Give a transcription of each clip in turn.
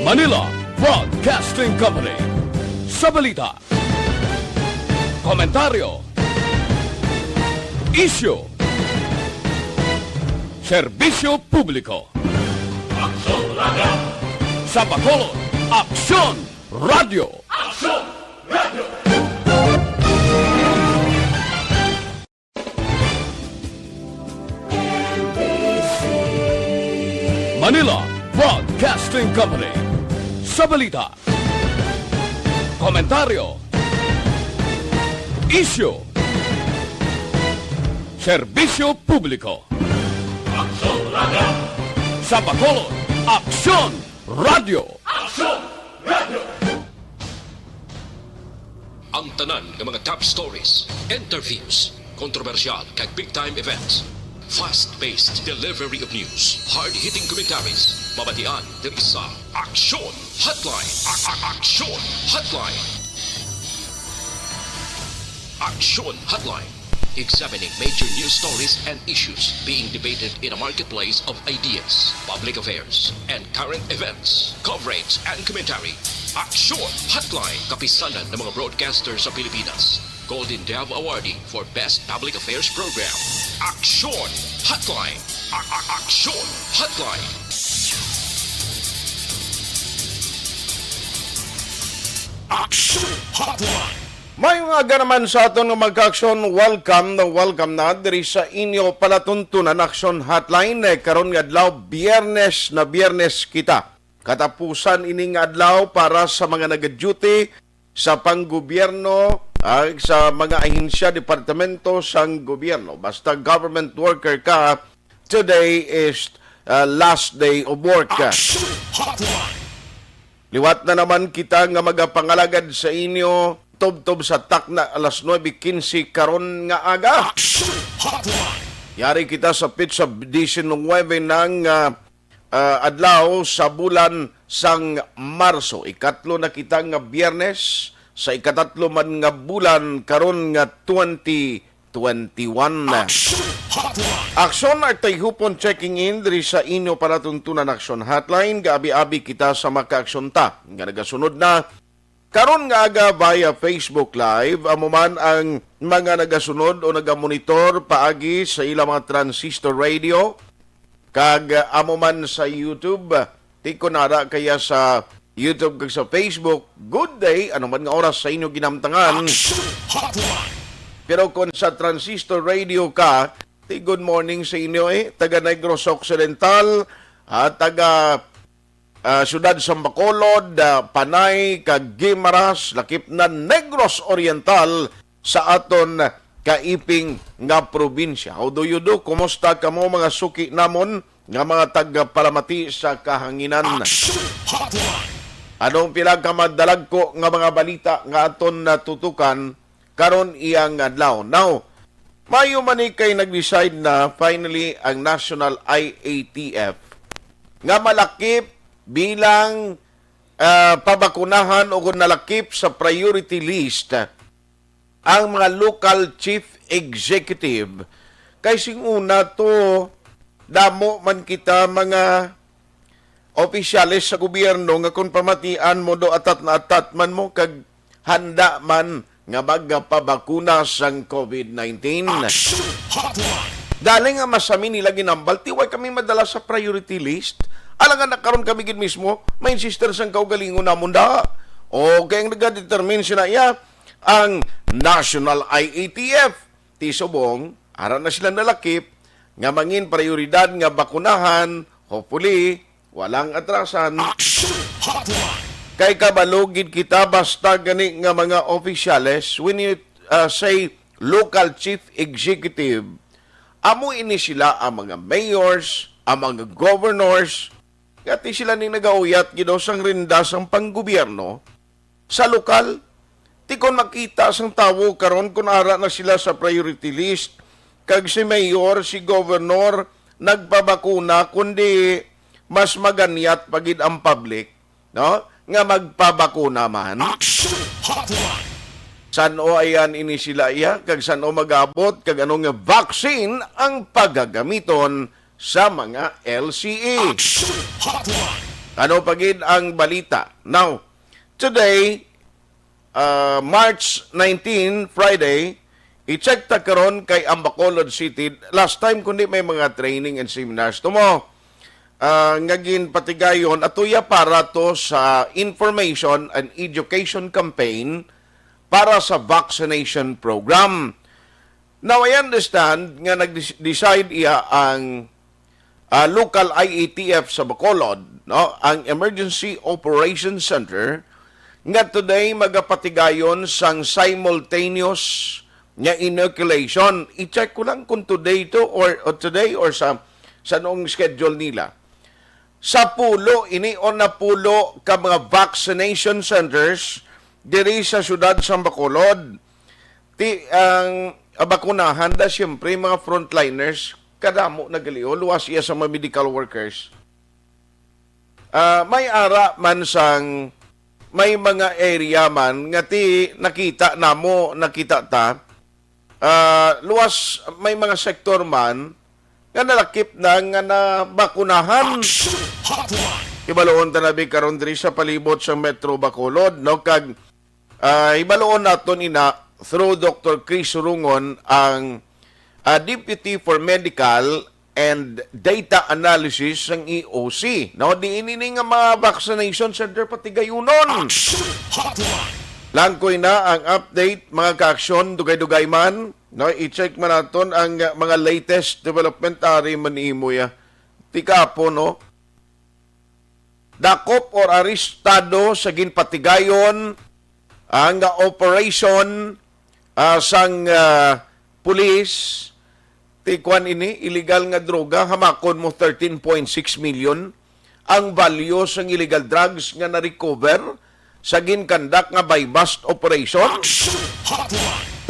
Manila Broadcasting Company. Sa balita, komentaryo, issue, serbisyo publiko. Aksyon Radio! Sa Bacolod, Aksyon Radio! Aksyon Radio! Manila Broadcasting Company. Sa balita, komentaryo, issue, serbisyo publiko. Aksyon Radio! Sa Bacolod, Aksyon Radio! Aksyon Radio! Ang tanan ng mga top stories, interviews, kontrobersyal kag big-time events. Fast-paced delivery of news, hard-hitting commentaries, mabatian ng isa, Aksyon Hotline! Aksyon Hotline! Aksyon Hotline. Examining major news stories and issues being debated in a marketplace of ideas, public affairs, and current events. Coverage and commentary. Aksyon Hotline. Kapisanan ng mga broadcasters sa Pilipinas. Golden Dove Awardee for Best Public Affairs Program. Aksyon Hotline. Aksyon Hotline. Aksyon Hotline. May mga naman sa aton nga magka-aksyon, welcome na diri sa inyo palatuntunan Aksyon Hotline. Karon nga adlaw Biyernes na Biyernes kita. Katapusan ining adlaw para sa mga nag-duty sa panggobyerno, sa mga ahensya, departamento sang gobyerno. Basta government worker ka, today is last day of work. Aksyon Hotline. Liwat na naman kita nga magapangalagad sa inyo tob-tob sa takna alas 9:15 karon nga aga. Aksyon Hotline. Yari kita sa pitch sa 19 ng adlaw sa bulan sang Marso. Ikatlo na kita nga Biyernes sa ikatatlo man nga bulan karon nga 2021. Aksyon Hotline. Aksyon ay tayhupon checking in diri sa inyo para tuntunan Aksyon Hotline. Gabi-abi kita sa maka-aksyon ta. Nga nagasunod na karon nga aga via Facebook Live, amo man ang mga nagasunod o nagamonitor paagi sa ilang mga transistor radio, kag amo man sa YouTube, tiko nara kaya sa YouTube kag sa Facebook, good day, ano man nga oras sa inyo ginamtangan. Aksyon Hotline. Pero kung sa transistor radio ka, good morning sa inyo taga Negros Occidental, taga Siyudad sa Bacolod, Panay, kag Guimaras, lakip na Negros Oriental sa aton kaiping nga probinsya. How do you do? Kumusta kamo mga suki namon nga mga taga-palamati sa kahanginan? Aksyon Hotline. Anong pinagkamadalag ko nga mga balita nga aton natutukan karon iyang adlaw? Now, mayo man kay nag-decide na finally ang National IATF nga malakip bilang pabakunahan o kung nalakip sa priority list ang mga local chief executive. Kaysa una to, damo man kita mga opisyalis sa gobyerno nga kung pamatian mo do atat na atat man mo kag handa man nga magpabakuna sang COVID-19. Aksyon Hotline. Dali nga masami nila ginambal, tiway kami madala sa priority list. Alangan na karon kami gid mismo, may insister sang kaugalingon namon da. O kay ang nagadetermine siya iya ang National IATF. Tisubong, ara na sila nalakip nga mangin prioridad nga bakunahan, hopefully walang atrasan. Aksyon Hotline. Kay kabalugid kita basta gani nga mga opisyales, when you say local chief executive, amo ini sila ang mga mayors, ang mga governors, kati sila ni nagauyat gido sang rinda sang panggobyerno sa lokal. Ti kon makita sang tawo karon kun ara na sila sa priority list, kag si mayor, si governor nagpabakuna kundi mas maganyat pagid ang public, no? Nga magpabakuna man. Aksyon Hotline. San o ayan ini sila iya, kag san o magabot, kag anong nga vaccine ang paggagamiton sa mga LCA. Aksyon Hotline. Ano pagid ang balita? Now, today, March 19, Friday, i-check ta karon kay Bacolod City. Last time kundi may mga training and seminars. Tumo, ngagin patigayon, atuya para to sa information and education campaign para sa vaccination program. Now, I understand nga nag-decide iya ang local IATF sa Bacolod, no, ang Emergency Operations Center, nga today magapatigayon sang simultaneous nga inoculation. I-check ko lang kung today to or today or sa noong schedule nila. Sa pulo, inion na pulo ka mga vaccination centers diri sa syudad sa Bacolod. Ang bakunahan da siyempre mga frontliners kadamo nagalio, luwas iya sa mga medical workers. May ara man sang may mga area man nga ti nakita ta luwas may mga sektor man nga nalakip na nga nabakunahan. Ibaloon ta nabi karon diri sa palibot sa Metro Bacolod, no, kag ibaloon naton ina through Dr. Chris Rungon, ang Deputy for Medical and Data Analysis ng EOC. No, di ini nga mga vaccination center pati gayunon. Langkoy na ang update, mga ka-aksyon, dugay-dugay man. No, i-check man naton ang mga latest development ari man imo ya. Tika po, no. Dakop or arestado sa ginpatigayon ang operation sang pulis tikwan ini illegal nga droga, hamakon mo 13.6 million ang value sang illegal drugs nga na-recover sa ginkandak nga by bust operation.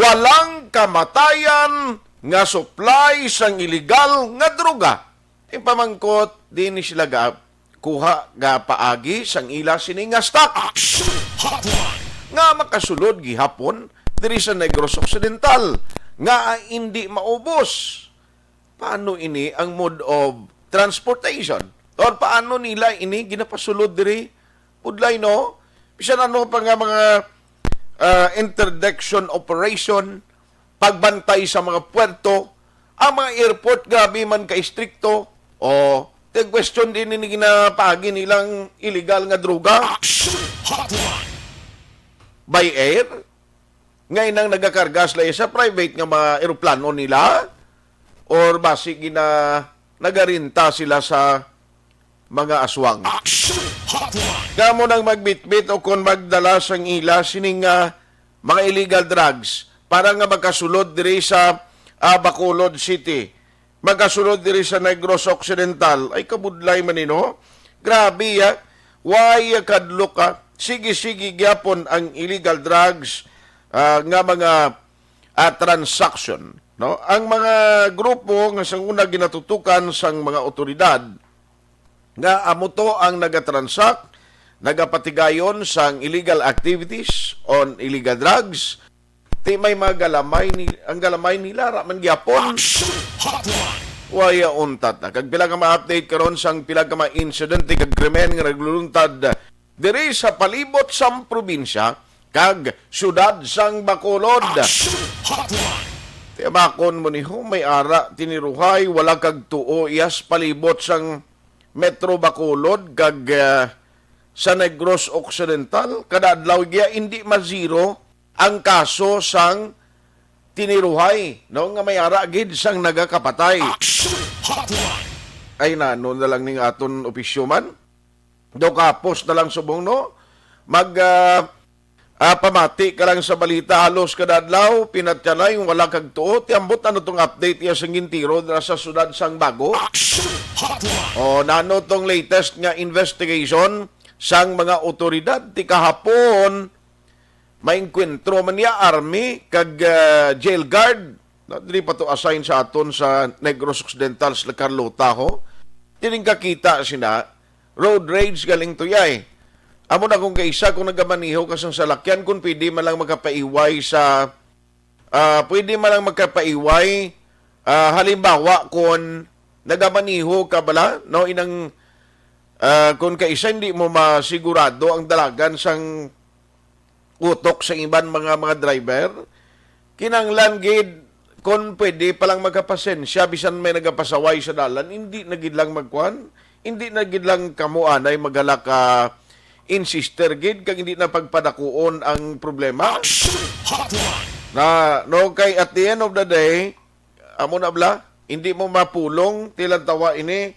Walang kamatayan nga supply sang illegal nga droga. Pamangkot din sila kuha ga paagi sang ila sini nga stock nga makasulod gihapon diri sa Negros Occidental nga hindi maubos. Paano ini ang mode of transportation? Or paano nila ini ginapasulod diri? Pudlay, no? Bisan ano pa nga mga interdiction operation, pagbantay sa mga puerto, ang mga airport grabe man ka-istrikto, o question din ini ginapagi nilang illegal nga droga by air. Ngayon nang nagakarga sila sa private nga mga eroplano nila or basi nagarinta sila sa mga aswang. Kamo nang magbitbit o kung magdala sang ila sining mga illegal drugs para nga magkasulod diri sa Bacolod City, magkasulod diri sa Negros Occidental, ay kabudlay man ino. Grabe ya, why kadlo ka, sige-sige gyapon ang illegal drugs nga mga transaction, no? Ang mga grupo nga sang una ginatutukan sang mga otoridad nga amo to ang nagatransact, nagapatigayon sang illegal activities on illegal drugs. Ti may mga galamay ang galamay nila ra man gyapon. Waya untat na kag pila ka ma-update karon sang pila ka ma-incident kag krimen nga nagluluntad diri sa palibot sang probinsya kag syudad sang Bacolod. Tiamakon mo ni may ara tiniruhay wala kag tuo iyas palibot sang Metro Bacolod kag sa Negros Occidental kada adlaw giya hindi mazero ang kaso sang tiniruhay, no, nga may ara gid sang nagakapatay. Ay nano na lang ning aton opisyo man. Do kapos na lang subong, no. Pamati ka lang sa balita halos kada adlaw pinatyanay wala kag tuo. Tiambot ano tong update ya sang gintiro dira sa syudad sang Bago. O nano tong latest nga investigation sang mga otoridad ti kahapon maingkwentro man niya army kag jail guard. Dili pa to assign sa aton sa Negros Occidental sa Carlota ho. Tining kakita sina road rage galing to yay. Amo na kung kaisa kung nagamaniho kasang salakyan kung pwede man lang magkapaiway sa halimbawa kung nagamaniho ka bala no inang kung kaisa hindi mo masigurado ang dalagan sang utok sa iban mga driver, kinanglan gid kung pwede palang magkapasensya bisan may nagapasaway sa dalan, hindi na gid lang magkuhan, hindi na gid lang kamuanay magala ka insister gid kag hindi na pagpadakuon ang problema. Hotline. Na no kay at the end of the day, amo na bla, hindi mo mapulong tilang tawa ini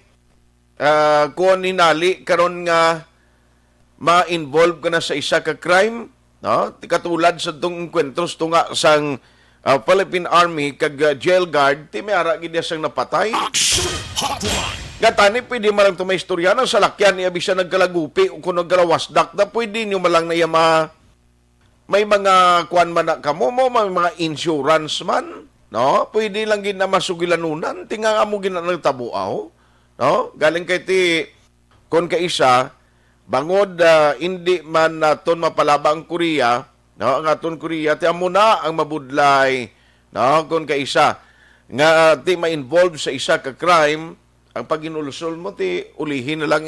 kung hinali karon nga ma-involve ka na sa isa ka crime, no? Katulad sa tong kwentros tunga sang Philippine Army kag jail guard, ti may ara gid sang napatay. Hotline. Gatani, pwede malang tumay istorya ng salakyan, niya bisa nagkalagupi o kung nagkalawasdak, na pwede nyo malang na may mga kuan man na kamo mo, may mga insurance man, no? Pwede lang gina masugilanunan, tinga nga mo gina nagtabuaw, no? Galing kay ti, kung kaisa, bangod hindi man naton mapalaba ang Korea, no? Ang aton Korea, ti amo na ang mabudlay, no? Kung kaisa, nga ti ma-involve sa isa ka crime, ang paginulusol mo, ti ulihin na lang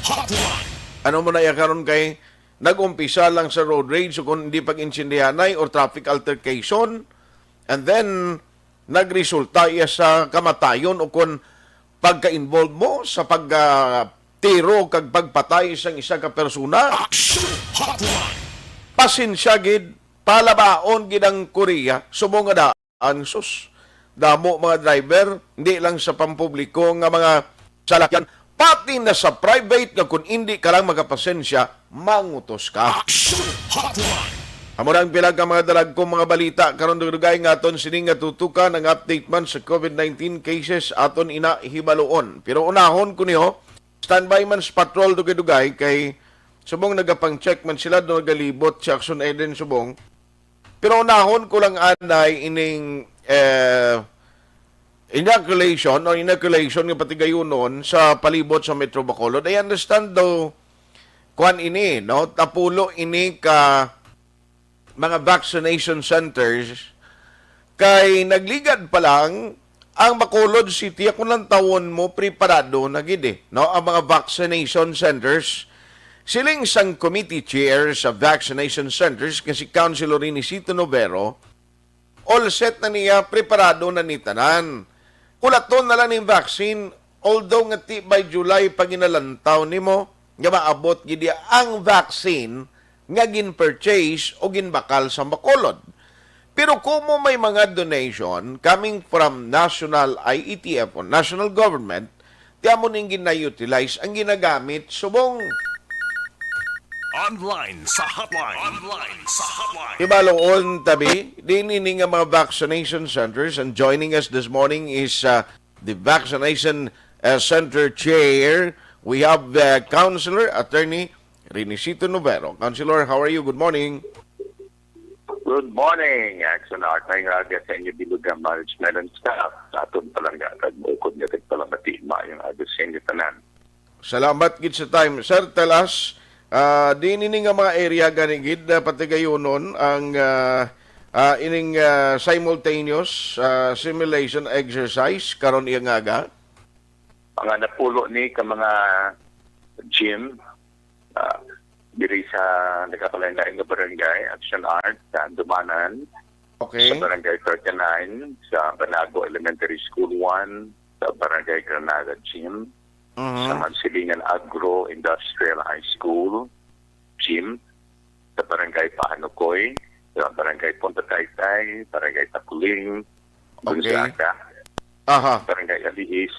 Hotline. Ano mo na karon kay nag-umpisa lang sa road rage o kung hindi pag-insindihanay or traffic altercation and then nagresulta iya sa kamatayon o kung pagka-involve mo sa pag-tiro kag pagpatay sa isa ka persona. Hotline. Pasensya gid, palabaon gid ang Korea, subong nga daan sus. Damo mga driver, hindi lang sa pampubliko nga mga salakyan, pati na sa private nga kung hindi ka lang magapasensya, mangutos ka. Hotline. Amo na ang pilag ang mga dalag kong mga balita, karon dugay nga aton sining nga tutukan ang update man sa COVID-19 cases aton inahibaloon. Pero unahon ko niyo, standby man sa patrol dugay-dugay kay subong nagapang-check man sila do nagalibot sa Action Eden subong. Pero unahon ko lang anay ining inoculation nga patigayunon sa palibot sa Metro Bacolod. I understand though, kuan ini, no? Tapulo ini ka mga vaccination centers kay nagligad pa lang ang Bacolod City. Kung lang tawon mo, preparado na gid no? Ang mga vaccination centers. Siling sang committee chair sa vaccination centers kasi Councilor Inisito Novero, all set na niya, preparado na ni tanan. Kulaton na lang yung vaccine, although nga ti by July pag inalantaw ni mo, nga maabot gid ang vaccine nga gin-purchase o ginbakal sa Bacolod. Pero kung mo may mga donation coming from National IETF o National Government, tiya mo ning gina-utilize ang ginagamit subong Online sa hotline. Online sa hotline. Ibaloon tabi, dinini nga mga vaccination centers, and joining us this morning is the vaccination center chair. We have Councilor Attorney Rinicito Novero. Councilor, how are you? Good morning. Good morning, Action Art. May nga sa inyo bilugang management and staff. Sa aton palang gatag, bukod nga palang matima yung agos sa inyo tanan. Salamat gid sa time. Sir, tell us, dinini nga mga area ganigid patigayonon ang ining simultaneous simulation exercise karon iya nga Mga napulo ni ka mga gym diri sa nagkapalain nga barangay Action Art sa Dumanan, Okay. sa barangay 39, sa Banago Elementary School 1, sa barangay Granada Gym, sa Mansilingan Agro Industrial High School Gym, sa barangay Pahanukoy, sa barangay Punta Taytay, barangay Tapuling, Gonzaga, barangay Aliis,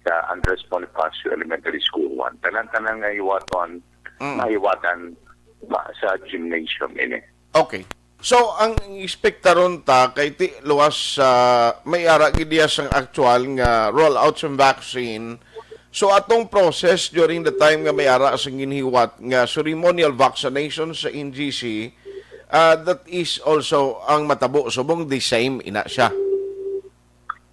sa Andres Bonifacio Elementary School 1. Tanan-tanan nga iwaton, maiwatan sa gymnasium ini. Okay. So, ang ispektaron ta kay ti luwas may ara gid diya sang actual nga rollout sa vaccine. So, atong process during the time nga may ara sang ginhiwat nga ceremonial vaccination sa NGC, that is also ang matabo subong the same ina siya.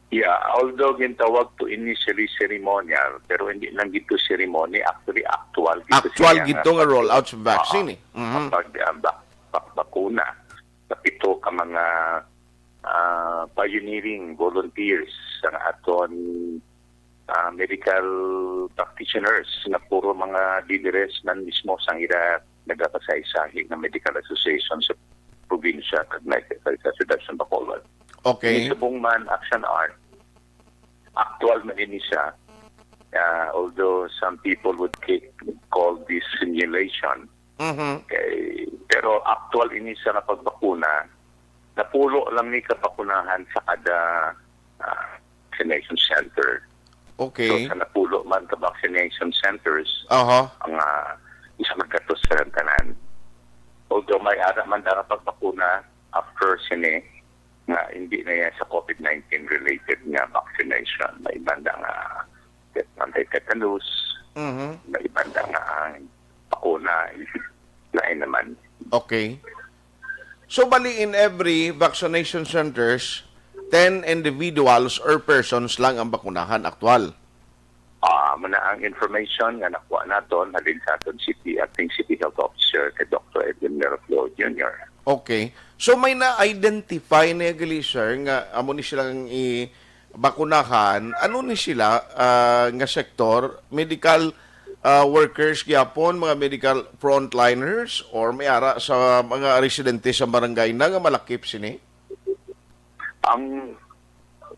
Yeah, although gintawag to initially ceremonial, pero hindi lang gito ceremony, actually actual gito Actual gito nga rollout sa vaccine bakuna. Sa pito ka mga pioneering volunteers sa aton medical practitioners na puro mga líderes man mismo sang ira nagapasaysahi ng medical association sa probinsya kag sa siyudad sa Bacolod. Okay. Subong man action art, actual man ini siya, although some people would call this simulation. Okay. Pero actual ini siya na pagbakuna, napulo lang ni kapakunahan sa kada vaccination center. Okay. So sa napulo man ka vaccination centers, Aha. ang isa magkatos sa tanan. Although may ara man dara pagbakuna after sini nga hindi na yan sa COVID-19 related nga vaccination. May banda nga anti-tetanus, may banda nga bakuna lain naman. Okay. So, bali in every vaccination centers, 10 individuals or persons lang ang bakunahan aktual. Muna ang information nga nakuha naton halin sa aton acting city health officer kay Dr. Edwin Meroflo Jr. Okay. So, may na-identify na gali, sir, nga amo ni silang i-bakunahan. Ano ni sila nga sektor? Medical workers gyapon, mga medical frontliners, or may ara sa mga residente sa barangay na nga malakip sini? Ang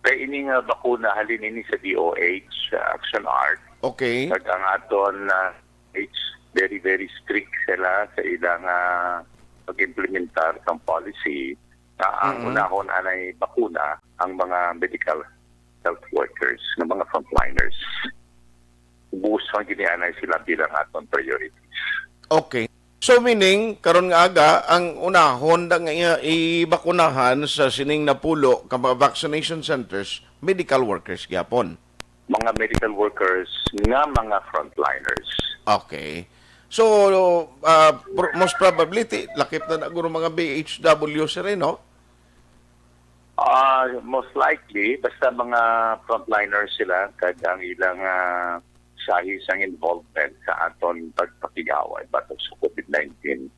kay ini nga bakuna halin ini sa DOH Action Art. Okay. Kag ang aton it's very very strict sila sa ilang pag-implementar ng policy na ang unahon anay bakuna ang mga medical health workers ng mga frontliners. Buson ginianay sila bilang aton priorities. Okay. So meaning, karon nga aga, ang unahon da nga i-bakunahan sa sining napulo ka mga vaccination centers, medical workers gyapon. Mga medical workers nga mga frontliners. Okay. So, most probability, lakip na guro mga BHW sa rin, no? Most likely, basta mga frontliners sila, kag ang ilang sahis ang involvement sa aton pagpakigaway batok sa COVID-19.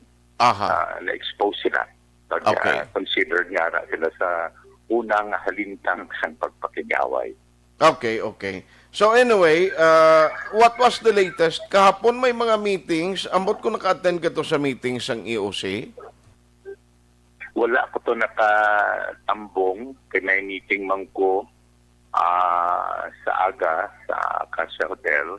Na-expose sila. Okay. Considered nga sila sa unang halintang sa pagpakigaway. Okay, okay. So anyway, what was the latest? Kahapon may mga meetings. Ambot ko naka-attend ka to sa meetings ng EOC? Wala ko to nakatambong. Kaya meeting man ko sa aga sa Casa Hotel,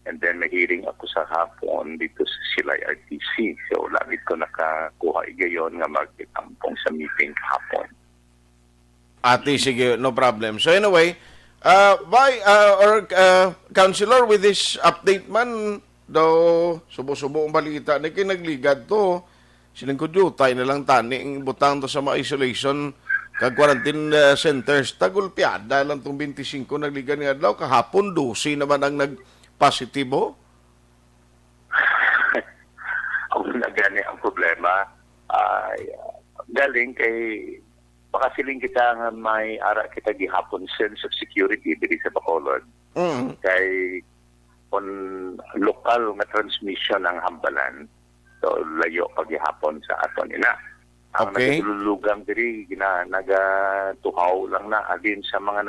and then may hearing ako sa hapon dito sa Silay RTC. So lagi ko nakakuha igayon nga magkitampong sa meeting hapon. Ate, sige, no problem. So anyway, Councilor, with this update man, daw subo-subo ang balita na kinagligad to, silang kudyutay na lang tani, butang to sa mga isolation kag quarantine centers, tagulpiada lang itong 25 nagligan nga daw, kahapon 12 naman ang nag-positibo. Ang nagani ang problema ay galing kay baka siling kita nga may ara kita gihapon sense of security diri sa Bacolod. Kay on local nga transmission ang hambalan, so layo paghihapon sa aton ina. Ang Okay. nagtululugang diri nagatuhaw lang na alin sa mga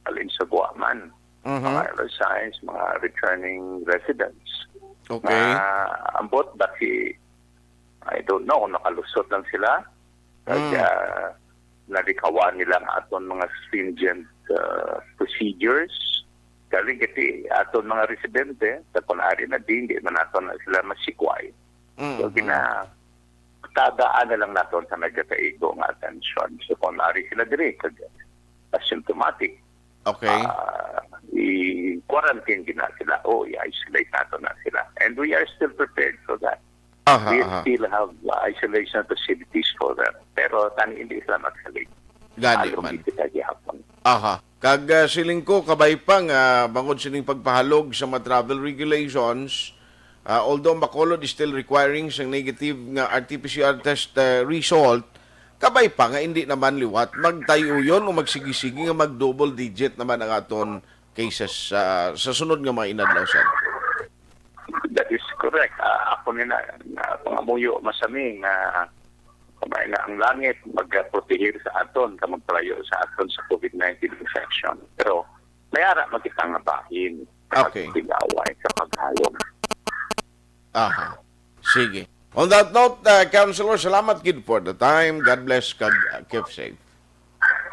alin sa Guaman. Mga science, mga returning residents. Okay. Ambot baki I don't know, nakalusot lang sila. Kaya narikawan nilang aton mga stringent procedures. Galing kiti aton mga residente, sa kunari na di man aton na sila masikway. So tadaan na lang naton sa nagkataigo ng atensyon. So kunari sila diri, asymptomatic. Okay. I-quarantine din na sila o i-isolate nato na sila. And we are still prepared for that. We still have isolation facilities for them. Pero tani hindi sila mag-isolate. Gani man. Kita gihapon. Kag siling ko, kabay pa nga, bangod siling pagpahalog sa mga travel regulations, although Bacolod is still requiring sa negative nga RT-PCR test result, kabay pa nga hindi naman liwat. Magtayo yun o magsigi-sige nga mag-double digit naman ang aton cases sa sunod nga mga inadlawsan. That is correct. Ako nila, pangamuyo masami nga kamay na ang langit magprotehir sa aton, magplayo sa aton sa COVID-19 infection. Pero mayara makita nga bahin. Okay. Tigaway sa paghalong. Aha. Sige. On that note, Councilor, salamat gid for the time. God bless. Keep safe.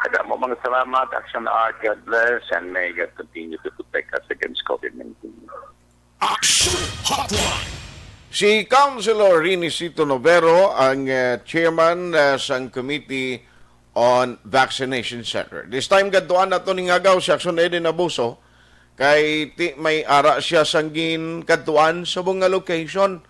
Kada mo mga salamat, Action Art, God bless, and may God continue to protect us against COVID-19. Action Hotline. Si Councilor Rinicito Novero, ang chairman sa Committee on Vaccination Center. This time, gaduan na ito ningagaw si Action Eden Abuso, kay may ara siya sanggin kaduan sa bunga location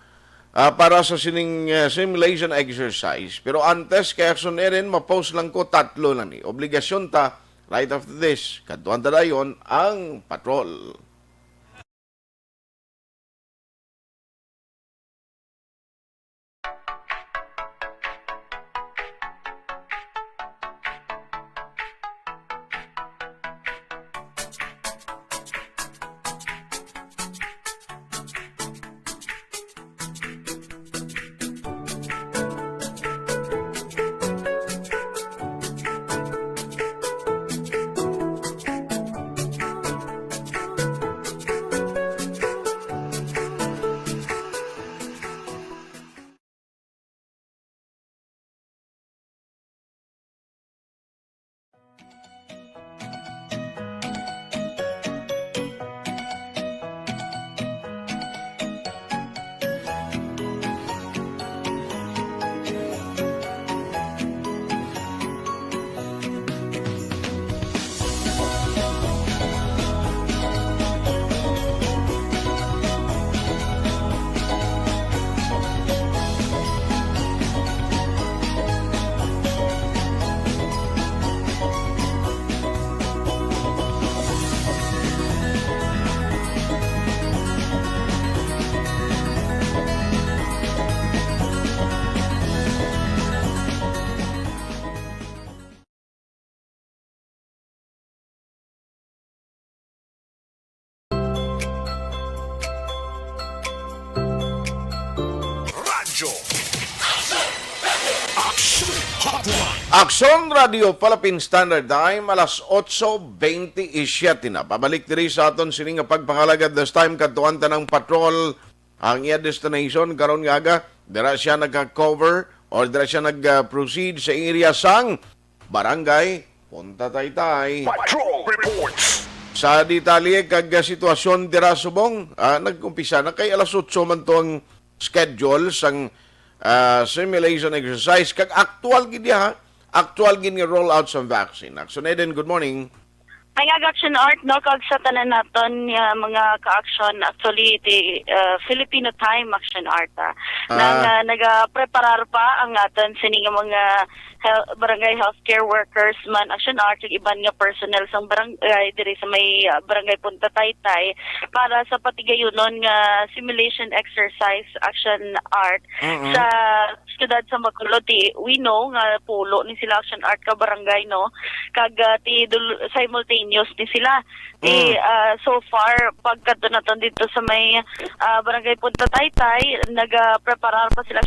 para sa sining simulation exercise. Pero antes, kay Action Eden, mapost lang ko 3 lang ni. Obligasyon ta, right after this, kaduan ta dayon ang patrol. Radyo. Action Hotline. Aksyon Radio Philippine Standard Time, alas 8:27 na. Pabalik diri sa aton sini nga pagpangalagad this time katuan ta ng patrol ang iya destination karon nga aga dira siya nagka-cover or dira siya nag-proceed sa area sang Barangay Punta Taytay. Patrol reports. Sa detalye kag sitwasyon dira subong, nag-umpisa na kay alas 8 man to ang schedule sang simulation exercise kag actual gid ha. Actual gid nga rollout sa vaccine. Action Eden, good morning. Ay Action Art, no, kag sa tanan naton mga ka-action, actually, iti Filipino time Action Art, nang nagapreparar pa ang aton sining mga barangay healthcare workers man Action Art, yung iban nga personnel sang barangay, diri sa may barangay Punta Taytay, para sa patigayunon nga simulation exercise Action Art sa siyudad sa Bacolod. We know nga pulo ni sila Action Art ka barangay, no, kag simultaneous ni sila. So far, pagkadto naton dito sa may barangay Punta Taytay, nagapreparar pa sila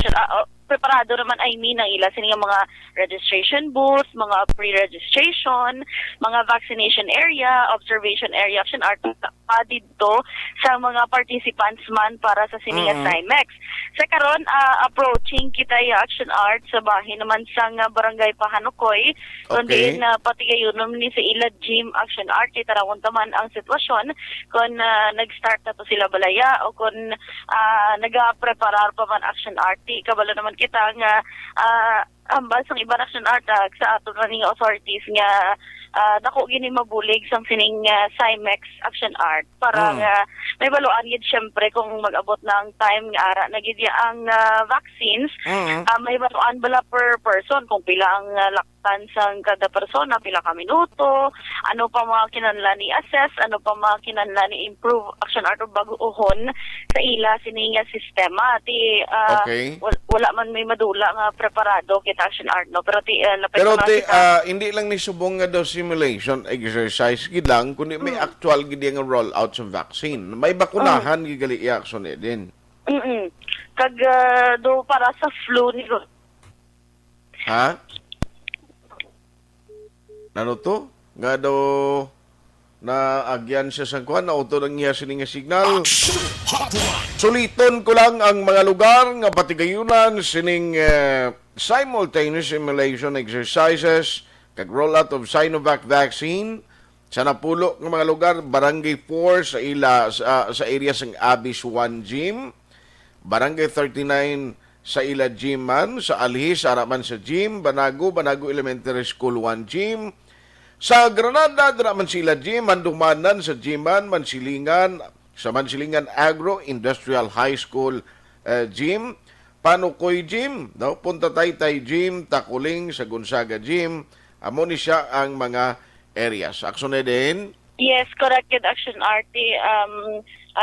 preparado naman ang ila sining mga registration booth, mga pre-registration, mga vaccination area, observation area, Action Art dito sa mga participants man para sa sining SIMEX. Sa karon approaching kita yung Action Art sa bahin naman sang barangay Pahanukoy, kundi na patigayunom ni sa ila gym Action Art, kay tarawon taman ang sitwasyon kung nag-start na to sila balaya o kung nag-preparar pa man Action Art. Kabalo naman kita nga ambal sang iba Action Art sa ato running authorities nga dako gini mabulig sang sining SIMEX Action Art para nga may baluan gid syempre kung mag-abot ng time nga ara na gid ang vaccines, may baluan bala per person kung pila ang laktan sang kada persona, pila ka minuto, ano pa mga kinahanglan ni assess, ano pa mga kinahanglan ni improve Action Art o bago-uhon sa ila sining sistema. Wala man may madula nga preparado kita Action Art, no, pero hindi lang ni subong nga daw simulation exercise gid lang kundi may actual gid nga roll out sa vaccine. May bakunahan gid gali Action din. Kag do para sa flu ni Ha? Ano to? Nga na agyan siya sa kuan na auto nang iya sining nga signal. Action Hotline. Suliton ko lang ang mga lugar nga patigayunan sining simultaneous simulation exercises kag rollout of Sinovac vaccine sa napulo ng mga lugar, Barangay 4 sa area ng Abis 1 Gym, Barangay 39 sa ila gym man, sa Alhis, araman sa gym, Banago Elementary School 1 Gym, sa Granada, daraman sila gym, Mandumanan sa Gyman, Mansilingan Agro Industrial High School Gym, Panukoy Gym, no? Punta Taytay Gym, Takuling sa Gonzaga Gym, amo ni siya ang mga areas. Akso na din. Yes, correct kid Action Art.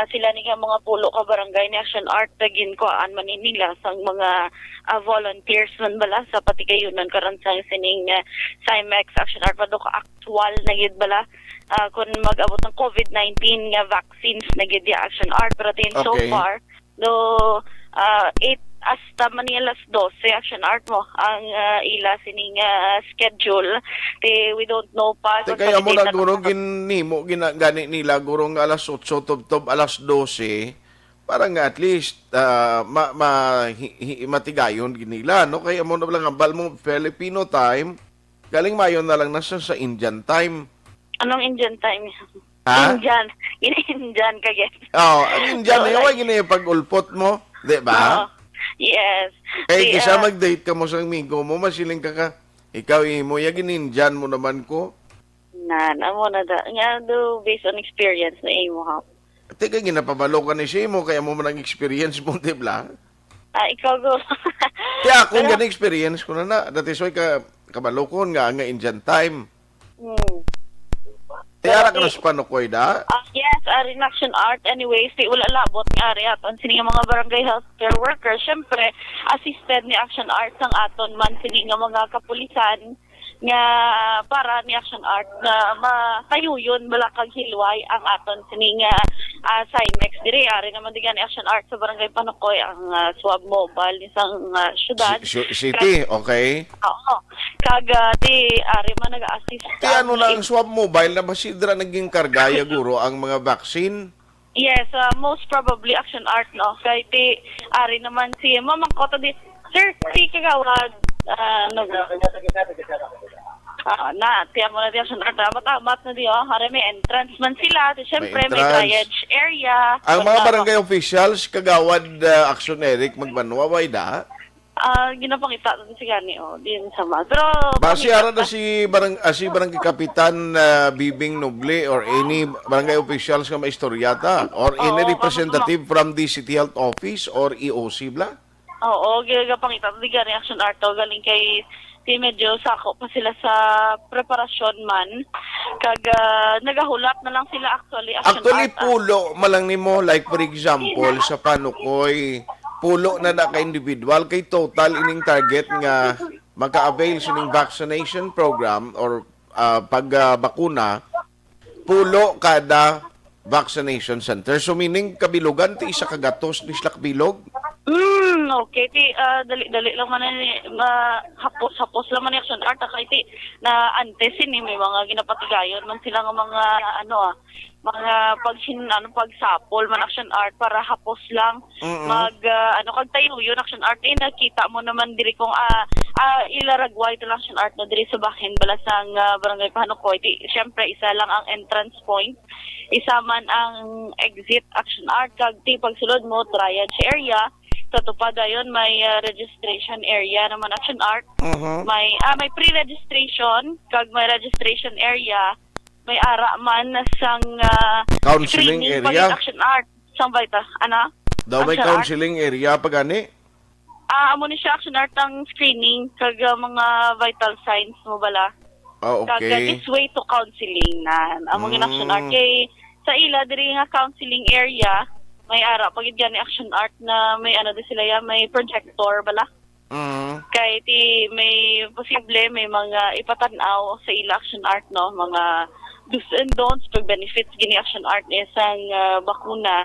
Sila ni nga mga pulo ka barangay ni Action Art tagin ko an maninila sang mga volunteers man bala sa patigayunan karon sa sining Cymex Action Art padok actual na gid bala kun mag-abot ng COVID-19 nga vaccines na gid ya Action Art pero so Okay. far do 8 hasta Manilas 12 Action Art mo ang ila sining schedule we don't know pa kung Kaya sa mo date na guro na- ginimo gani nila guro nga alas 8 tubtob alas 12 para nga at least matigayon ginila no kaya mo na lang ang bal mo Filipino time galing mayon na lang nasa sa Indian time. Anong Indian time? Ha? Indian. Indian ka get. Ang Indian na yung gini pag-ulpot mo, di ba? Yes. Eh, Si, kisa mag-date ka mo sa amigo mo, masiling ka. Ikaw, mo, yagin Indian mo naman ko. amo na da. Nga do, based on experience na imo ha. Teka, ginapabalo ka ni siya mo, kaya mo man ang experience mo, di ba? Ikaw go. Kaya ako Pero- nga experience ko na. Dati soy kabalokon nga Indian time. Tiyara ka na sa panukoy da? Yes, in Action Art. Anyways, wala labot nga ari aton sini nga mga barangay healthcare workers. Syempre, assisted ni Action Art sang aton man sini nga mga kapulisan nga para ni Action Art na matayuyon balakag hilway ang aton sini nga Cymex diri ari naman digan ni Action Art sa barangay Panukoy ang swab mobile ni sang syudad. City, okay. Oo. Di ari man nag-assist. Kaya ano na ang swab mobile na basidra naging kargaya guro ang mga vaccine? Yes, most probably Action Art, no? Kaya ari naman si Mamang Kota di, sir, si Kagawad, tiyan mo na di Action Art, matamat na di, hari may entrance man sila, siyempre may entrance. triage area. Ang mga barangay officials, kagawad Action Eric, magbanwaway da? Ginapangita na si Gani, din sama. Pero, Basi ara na si barangay kapitan Bibing Noble or any barangay officials nga maistoryata or any Oo, representative from the City Health Office or EOC bla? Oo, ginapangita na di Gani Action Art, galing kay medyo sako pa sila sa preparasyon man. Kag nagahulat na lang sila actually. Actually, Art, pulo malang nimo like for example sa Panukoy, pulo na ka-individual kay total ining target nga maka-avail sining vaccination program or pagbakuna, pulo kada vaccination center. So meaning kabilugan ti isa kagatos ni sila kabilog. Okay. Dali lang man ni hapos lang man ni Action Art kay na antes ni may mga ginapatigayon man sila nga mga mga pagsapol man Action Art para hapos lang kag tayo yun Action Art nakita mo naman diri kung ilaragway to Action Art na diri sa bahin balasang barangay Panukoy. Syempre isa lang ang entrance point, isa man ang exit Action Art kag pagsulod mo triage area. Sa tupad ayon may registration area naman Action Art. May pre-registration kag may registration area. May ara man sang Counseling screening area? pag Action Art. Sang baita ana? Daw may Action Art. counseling area pa gani? Amo ni siya Action Art ang screening kag mga vital signs mo bala. Kag Okay. this way to counseling na amo ni Action Art kay sa ila diri nga counseling area may ara pagid gani Action Art na may di sila ya may projector bala. Kay may posible may mga ipatanaw sa ila Action Art no mga do's and don'ts pag benefits gini Action Art isang bakuna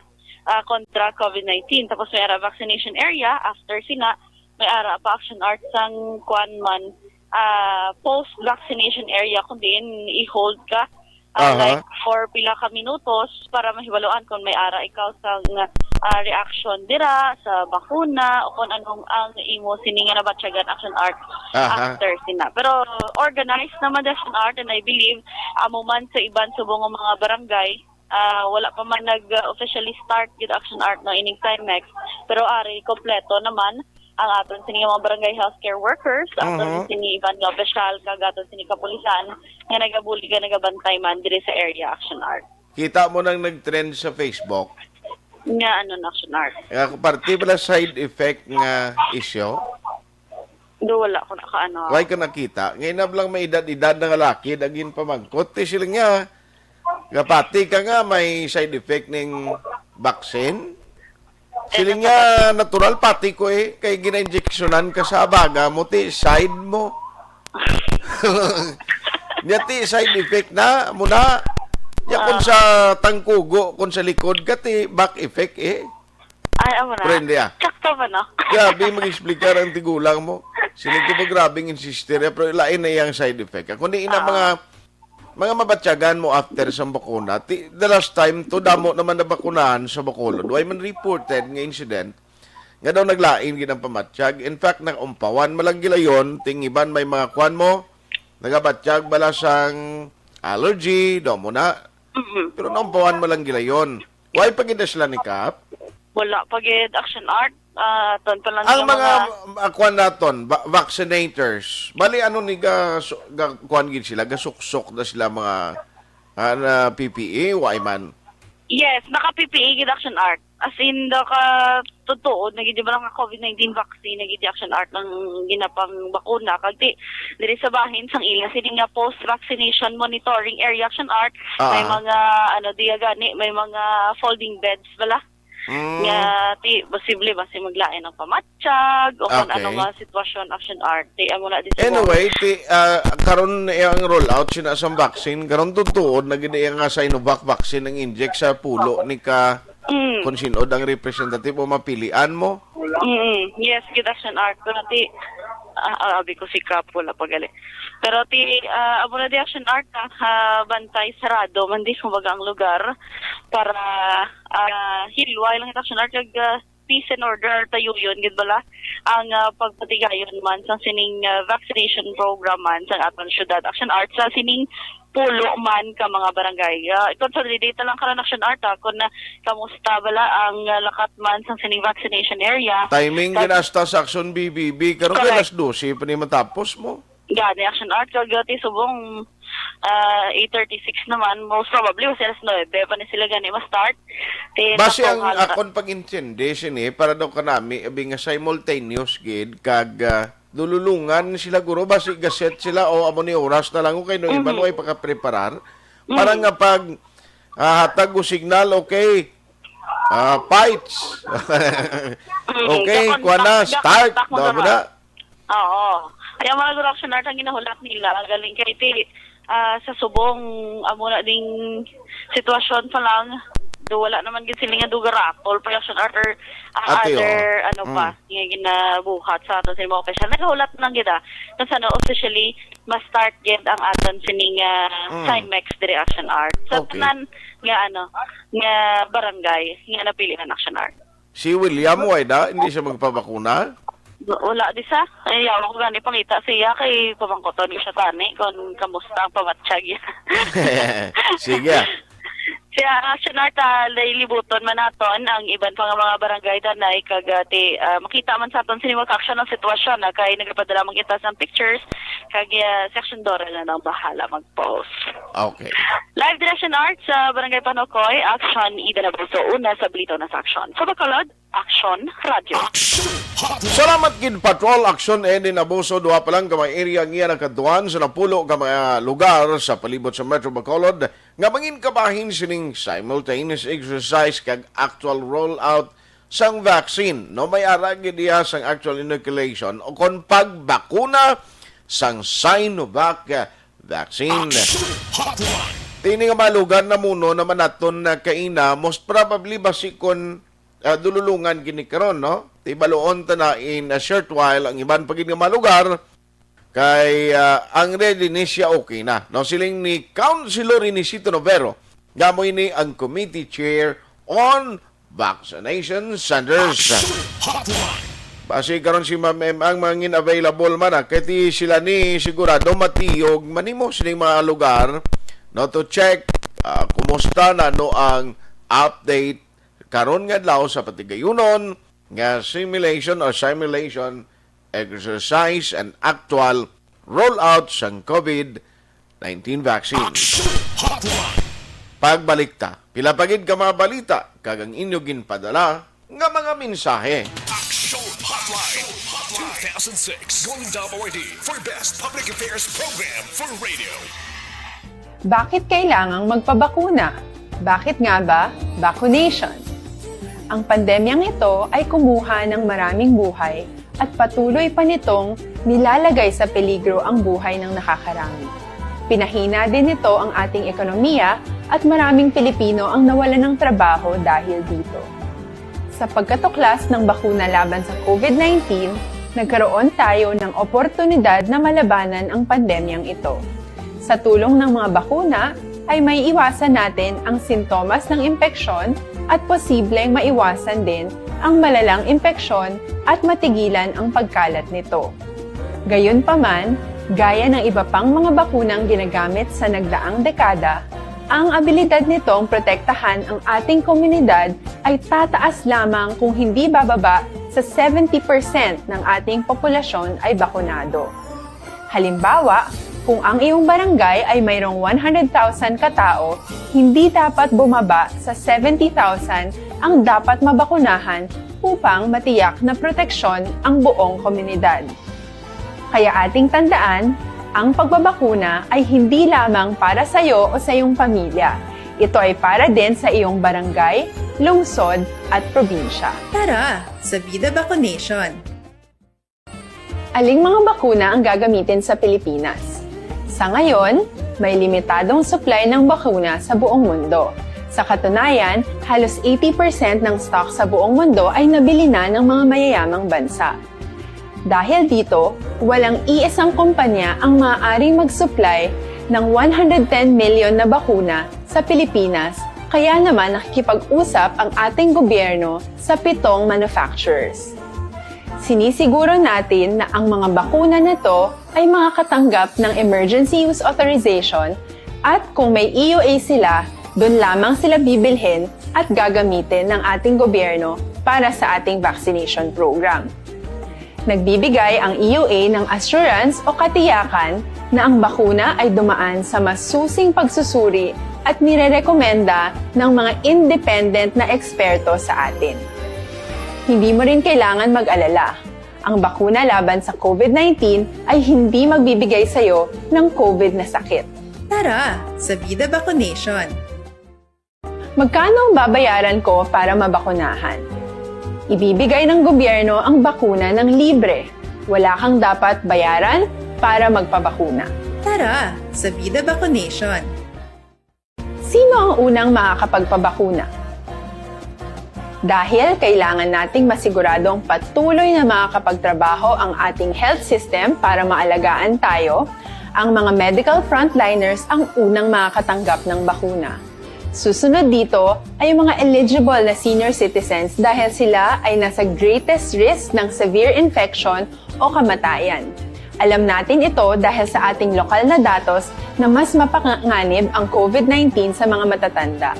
kontra COVID-19 tapos may ara vaccination area after sina may ara pa Action Art sang kuan man post vaccination area kung din i-hold ka Aha. like for pila ka minutos para mahiwaluan kung may ara ikaw sa reaction dira sa bakuna o kung anong ang imo sininga na batyagan action art Aha. after sina. Pero organized naman action art, and I believe amo man sa iban subong nga mga barangay wala pa man nag-officially start with action art no ining Timex, pero ari kompleto naman ang aton sini mga barangay healthcare workers, aton sini iban nga opisyal kag aton sini kapulisan nga nagabuli ka nagabantay man diri sa area action art. Kita mo nang nag-trend sa Facebook. Nga ano na action art. Parte pala side effect nga issue. Do wala ko nakaano. Why ka nakita? Ngayon na lang may edad-edad na lalaki, dagin pamangkot. Sila nga, kapati ka nga may side effect ng vaccine. Sila nga natural pati ko kay gina-injectionan ka sa baga mo, ti side mo. Niya ti side effect na, muna. Ya kung sa tangkugo, kung sa likod ka, ti back effect Ay, amo na. Friend, Sakto ba no? Grabe, mag-explicar ang tigulang mo. Sila ko ba grabing insister, pero ilain na yung side effect. Kung di na mga mabatyagan mo after sa bakuna, the last time to damo naman na bakunahan sa Bacolod, why man reported nga incident, nga daw naglain ginang pamatsyag. In fact, nakaumpawan malang gila yun, tingiban may mga kwan mo, nagabatsyag balasang allergy, daw mo na. Pero naumpawan malang gila yun. Why pagida sila ni Kap? Wala pagid action art. Ton pa lang Ang yung mga kwan naton, vaccinators, bali ano ni kwan gid sila, gasuksok na sila mga PPE, why man? Yes, naka-PPE gid action art. As in, totoo, nagidi ba lang nga COVID-19 vaccine, nagidi action art ng ginapang bakuna. Kagti, diri sa bahin, sang ila, sila nga post-vaccination monitoring area action art, may mga, diya gani, may mga folding beds, bala? Nga, posible basi maglain ng pamatsyag o kung ano nga sitwasyon action art. Amo na Anyway, karon ang rollout sina sa vaccine, karon tutuod na gid nga Sinovac vaccine ang inject sa pulo ni ka kung sinod ang representative o mapilian mo. Yes, gid action art. Pero abi ko si Kap wala pagali. Pero amo na di action art bantay sarado man di kumbaga ang lugar para hilway lang action art kag peace and order tayo yun gid bala ang pagpatigayon man sa sining vaccination program man sa aton syudad action art sa sining pulo man ka mga barangay. Consolidate lang karon action art kung kamusta bala ang lakat man sa sining vaccination area. Timing ginasta sa Action BBB karon kay alas 12 pa ni matapos mo. Gani action art kagati subong 8:36 naman, most probably was alas 9 pa ni sila gani ma-start. Base ang akon pag-intindi sini para daw kanami abi nga simultaneous gid kag dululungan sila guro basi gaset sila o amo ni oras na lang kay no iban way pagka-preparar para nga pag hatag o signal okay fights okay kuha na start daw mo na. Oo. Ay ang mga action art ang ginahulak nila galing kay sa subong amo na ding sitwasyon pa lang do wala naman gid sila nga dugarapol production art or other pa nga ginabuhat sa aton sa mga official nagahulat lang gid kung saan officially ma-start gid ang aton sining Timex dire action art sa tanan nga nga barangay nga napilihan action art. Si William Wayda hindi siya magpabakuna? Wala di sa. Ay, yawa ko gani pangita siya kay pamangkoton ko siya tani kung kamusta ang pamatsyag yan. Sige. Siya action art libuton man naton ang iban pang mga barangay danay kagati makita man sa aton sinimag action ang sitwasyon kay nagapadala man kita sa pictures kag section Dora na nang bahala mag-post. Okay. Live direction art sa Barangay Panokoy, Action Ida Nabuso, una sa Blito na sa Action. Sa Bacolod, Action Radio. Salamat gid Patrol Action din Abuso duha pa lang ka mga area nga nakaduan sa napulo ka mga lugar sa palibot sa Metro Bacolod nga mangin kabahin sining simultaneous exercise kag actual rollout sang vaccine no may ara gid diha sang actual inoculation o kon pagbakuna sang Sinovac vaccine. Tini nga malugan na muno naman naton na kaina most probably basikon dululungan gini karon no. Ti baluon ta na in a short while ang iban pagid nga malugar kay ang ready ni siya okay na. No, siling ni Councilor Inisito Novero, gamoy ni ang committee chair on vaccination centers. Hotline. Basi karon si Ma'am M ang mangin available man kati sila ni sigurado matiyog manimo sining mga lugar no to check kumusta na no ang update karon nga adlaw sa patigayunon nga simulation exercise and actual rollout sang COVID-19 vaccine. Hotline. Pagbalik ta, pila pagid ka mga balita kagang inyo ginpadala nga mga mensahe. Action Hotline. 2006 Golden Dome Awardee for Best Public Affairs Program for Radio. Bakit kailangang magpabakuna? Bakit nga ba vaccination? Ang pandemyang ito ay kumuha ng maraming buhay at patuloy pa nitong nilalagay sa peligro ang buhay ng nakakarami. Pinahina din nito ang ating ekonomiya at maraming Pilipino ang nawalan ng trabaho dahil dito. Sa pagkatuklas ng bakuna laban sa COVID-19, nagkaroon tayo ng oportunidad na malabanan ang pandemyang ito. Sa tulong ng mga bakuna, ay may iwasan natin ang sintomas ng impeksyon at posibleng maiwasan din ang malalang impeksyon at matigilan ang pagkalat nito. Gayunpaman, gaya ng iba pang mga bakunang ginagamit sa nagdaang dekada, ang abilidad nitong protektahan ang ating komunidad ay tataas lamang kung hindi bababa sa 70% ng ating populasyon ay bakunado. Halimbawa, kung ang iyong barangay ay mayroong 100,000 katao, hindi dapat bumaba sa 70,000 ang dapat mabakunahan upang matiyak na proteksyon ang buong komunidad. Kaya ating tandaan, ang pagbabakuna ay hindi lamang para sa iyo o sa iyong pamilya. Ito ay para din sa iyong barangay, lungsod at probinsya. Tara, sa Vida Vaccination! Aling mga bakuna ang gagamitin sa Pilipinas? Sa ngayon, may limitadong supply ng bakuna sa buong mundo. Sa katunayan, halos 80% ng stock sa buong mundo ay nabili na ng mga mayayamang bansa. Dahil dito, walang iisang kumpanya ang maaaring mag-supply ng 110 million na bakuna sa Pilipinas, kaya naman nakikipag-usap ang ating gobyerno sa 7 manufacturers. Sinisiguro natin na ang mga bakuna na to ay makakatanggap ng Emergency Use Authorization at kung may EUA sila, doon lamang sila bibilhin at gagamitin ng ating gobyerno para sa ating vaccination program. Nagbibigay ang EUA ng assurance o katiyakan na ang bakuna ay dumaan sa masusing pagsusuri at nirerekomenda ng mga independent na eksperto sa atin. Hindi mo rin kailangan mag-alala. Ang bakuna laban sa COVID-19 ay hindi magbibigay sa iyo ng COVID na sakit. Tara, sa Vida Vaccination! Magkano ang babayaran ko para mabakunahan? Ibibigay ng gobyerno ang bakuna ng libre. Wala kang dapat bayaran para magpabakuna. Tara, sa Vida Vaccination! Sino ang unang makakapagpabakuna? Dahil kailangan nating masiguradong patuloy na makakapagtrabaho ang ating health system para maalagaan tayo, ang mga medical frontliners ang unang makakatanggap ng bakuna. Susunod dito ay yung mga eligible na senior citizens dahil sila ay nasa greatest risk ng severe infection o kamatayan. Alam natin ito dahil sa ating lokal na datos na mas mapanganib ang COVID-19 sa mga matatanda.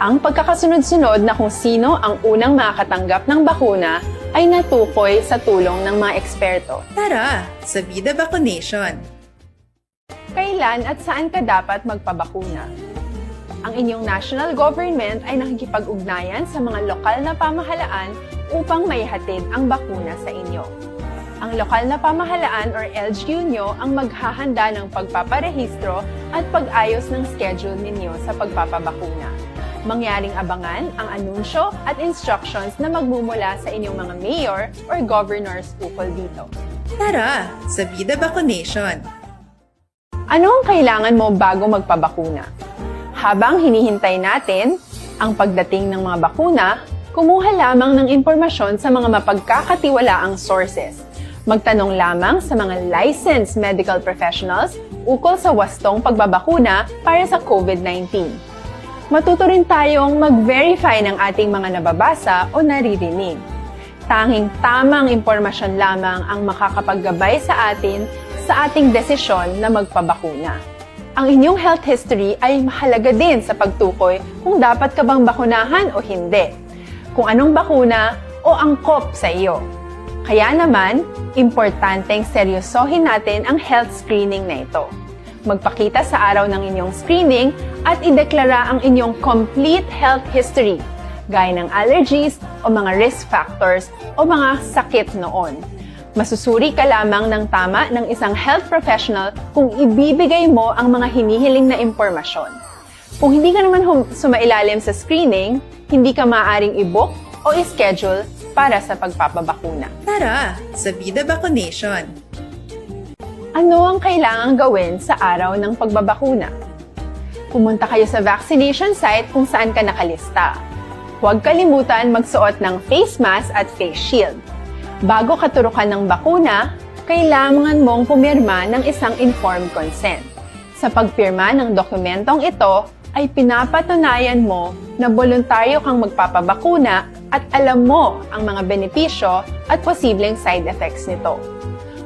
Ang pagkakasunod-sunod na kung sino ang unang makakatanggap ng bakuna ay natukoy sa tulong ng mga eksperto. Tara, sa Vida Vaccination! Kailan at saan ka dapat magpabakuna? Ang inyong national government ay nakikipag-ugnayan sa mga lokal na pamahalaan upang maihatid ang bakuna sa inyo. Ang lokal na pamahalaan or LGU nyo ang maghahanda ng pagpaparehistro at pag-ayos ng schedule ninyo sa pagpapabakuna. Mangyaring abangan ang anunsyo at instructions na magmumula sa inyong mga mayor or governors ukol dito. Tara, sa Vida Vaccination! Ano ang kailangan mo bago magpabakuna? Habang hinihintay natin ang pagdating ng mga bakuna, kumuha lamang ng impormasyon sa mga mapagkakatiwalaang sources. Magtanong lamang sa mga licensed medical professionals ukol sa wastong pagbabakuna para sa COVID-19. Matuto rin tayong mag-verify ng ating mga nababasa o naririnig. Tanging tamang impormasyon lamang ang makakapaggabay sa ating desisyon na magpabakuna. Ang inyong health history ay mahalaga din sa pagtukoy kung dapat ka bang bakunahan o hindi, kung anong bakuna o angkop sa iyo. Kaya naman, importanteng seryosohin natin ang health screening na ito. Magpakita sa araw ng inyong screening at ideklara ang inyong complete health history, gaya ng allergies o mga risk factors o mga sakit noon. Masusuri ka lamang ng tama ng isang health professional kung ibibigay mo ang mga hinihiling na impormasyon. Kung hindi ka naman sumailalim sa screening, hindi ka maaaring i-book o i-schedule para sa pagpapabakuna. Tara sa Vida Vaccination! Ano ang kailangang gawin sa araw ng pagbabakuna? Pumunta kayo sa vaccination site kung saan ka nakalista. Huwag kalimutan magsuot ng face mask at face shield. Bago katurukan ng bakuna, kailangan mong pumirma ng isang informed consent. Sa pagpirma ng dokumentong ito, ay pinapatunayan mo na voluntaryo kang magpapabakuna at alam mo ang mga benepisyo at posibleng side effects nito.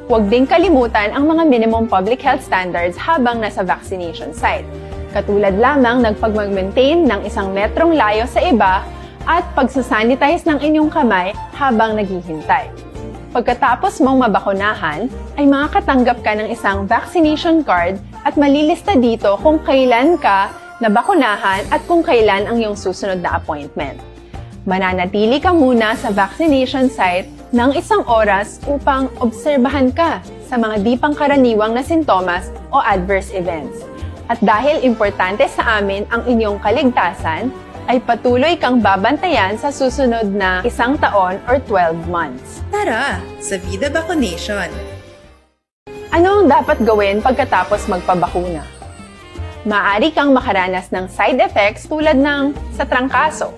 Huwag din kalimutan ang mga minimum public health standards habang nasa vaccination site. Katulad lamang ng pag-maintain ng 1 metrong layo sa iba at pagsasanitize ng inyong kamay habang naghihintay. Pagkatapos mong mabakunahan, ay makakatanggap ka ng isang vaccination card at malilista dito kung kailan ka nabakunahan at kung kailan ang iyong susunod na appointment. Mananatili ka muna sa vaccination site ng 1 oras upang obserbahan ka sa mga di pangkaraniwang na sintomas o adverse events. At dahil importante sa amin ang inyong kaligtasan, ay patuloy kang babantayan sa susunod na 1 taon or 12 months. Tara sa Vida Vaccination! Ano ang dapat gawin pagkatapos magpabakuna? Maaari kang makaranas ng side effects tulad ng sa trangkaso,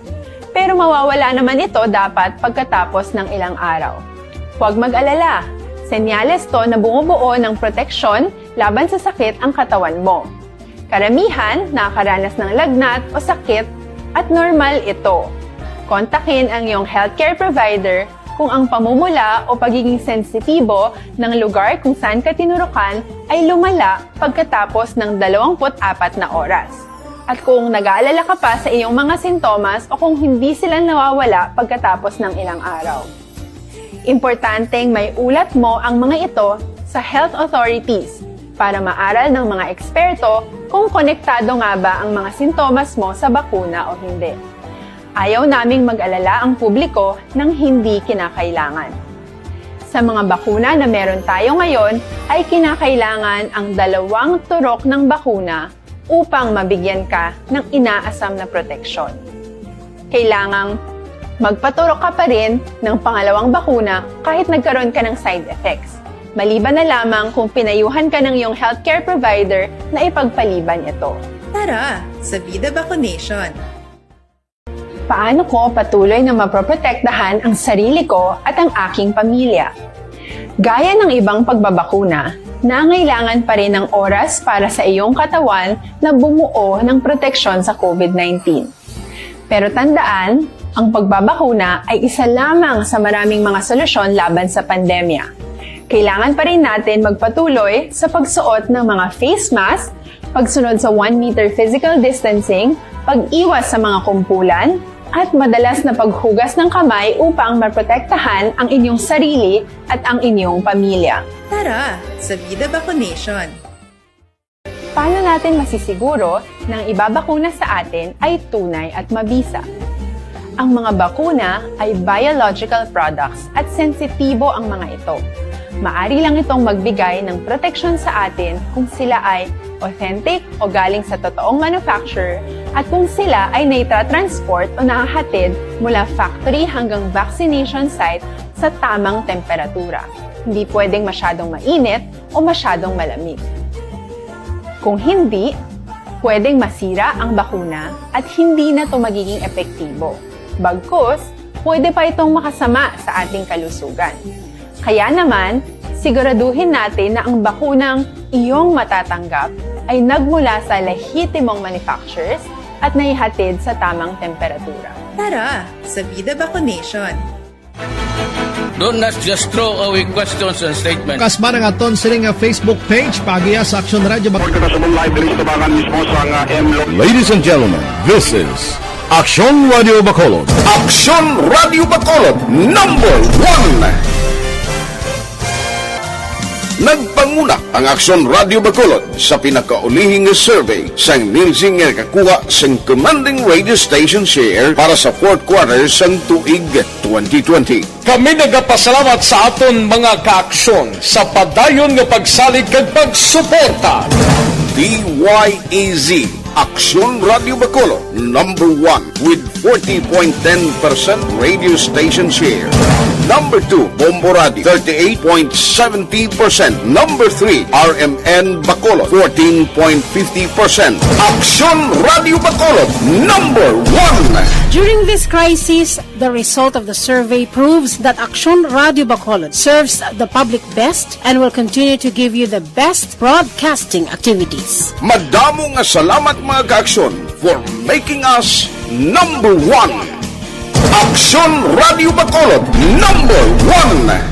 pero mawawala naman ito dapat pagkatapos ng ilang araw. Huwag mag-alala, senyales to na bumubuo ng proteksyon laban sa sakit ang katawan mo. Karamihan nakakaranas ng lagnat o sakit at normal ito. Kontakin ang iyong healthcare provider kung ang pamumula o pagiging sensitibo ng lugar kung saan ka tinurukan ay lumala pagkatapos ng 24 na oras. At kung nag-aalala ka pa sa iyong mga sintomas o kung hindi sila nawawala pagkatapos ng ilang araw. Importanteng may ulat mo ang mga ito sa health authorities para maaral ng mga eksperto kung konektado nga ba ang mga sintomas mo sa bakuna o hindi. Ayaw naming mag-alala ang publiko ng hindi kinakailangan. Sa mga bakuna na meron tayo ngayon, ay kinakailangan ang 2 turok ng bakuna upang mabigyan ka ng inaasam na proteksyon. Kailangang magpaturok ka pa rin ng 2 bakuna kahit nagkaroon ka ng side effects. Maliban na lamang kung pinayuhan ka ng iyong healthcare provider na ipagpaliban ito. Tara sa Vida Vaccination! Paano ko patuloy na maproprotektahan ang sarili ko at ang aking pamilya? Gaya ng ibang pagbabakuna, nangailangan pa rin ng oras para sa iyong katawan na bumuo ng proteksyon sa COVID-19. Pero tandaan, ang pagbabakuna ay isa lamang sa maraming mga solusyon laban sa pandemya. Kailangan pa rin natin magpatuloy sa pagsuot ng mga face mask, pagsunod sa 1 meter physical distancing, pag-iwas sa mga kumpulan, at madalas na paghugas ng kamay upang maprotektahan ang inyong sarili at ang inyong pamilya. Tara sa Vida Vaccination! Paano natin masisiguro na ang ibabakuna sa atin ay tunay at mabisa? Ang mga bakuna ay biological products at sensitibo ang mga ito. Maari lang itong magbigay ng proteksyon sa atin kung sila ay authentic o galing sa totoong manufacturer at kung sila ay naitra-transport o nahahatid mula factory hanggang vaccination site sa tamang temperatura. Hindi pwedeng masyadong mainit o masyadong malamig. Kung hindi, pwedeng masira ang bakuna at hindi na ito magiging epektibo. Bagkus, pwede pa itong makasama sa ating kalusugan. Kaya naman, siguraduhin natin na ang bakunang iyong matatanggap ay nagmula sa lehitimong manufacturers at naihatid sa tamang temperatura. Tara sa Vida Vaccination. Do not just throw away questions and statements. Kasma ng aton siling nga Facebook page pagiya sa Action Radio. Ladies and gentlemen, this is Action Radio Bacolod. Action Radio Bacolod number 1. Nagpanguna ang Action Radio Bacolod sa pinakaulihing survey sa Nielsen nga kakuha sa commanding radio station share para sa fourth quarter sa tuig 2020. Kami nagapasalamat sa aton mga kaaksyon sa padayon nga pagsalig kag pagsuporta. DYEZ Action Radio Bacolod number 1 with 40.10% radio station share. Number 2, Bombo Radio, 38.70%. Number 3, RMN Bacolod, 14.50%. Action Radio Bacolod, number 1. During this crisis, the result of the survey proves that Action Radio Bacolod serves the public best and will continue to give you the best broadcasting activities. Madamo nga salamat mga kaaksyon for making us number 1. Action Radio Bacolod number 1.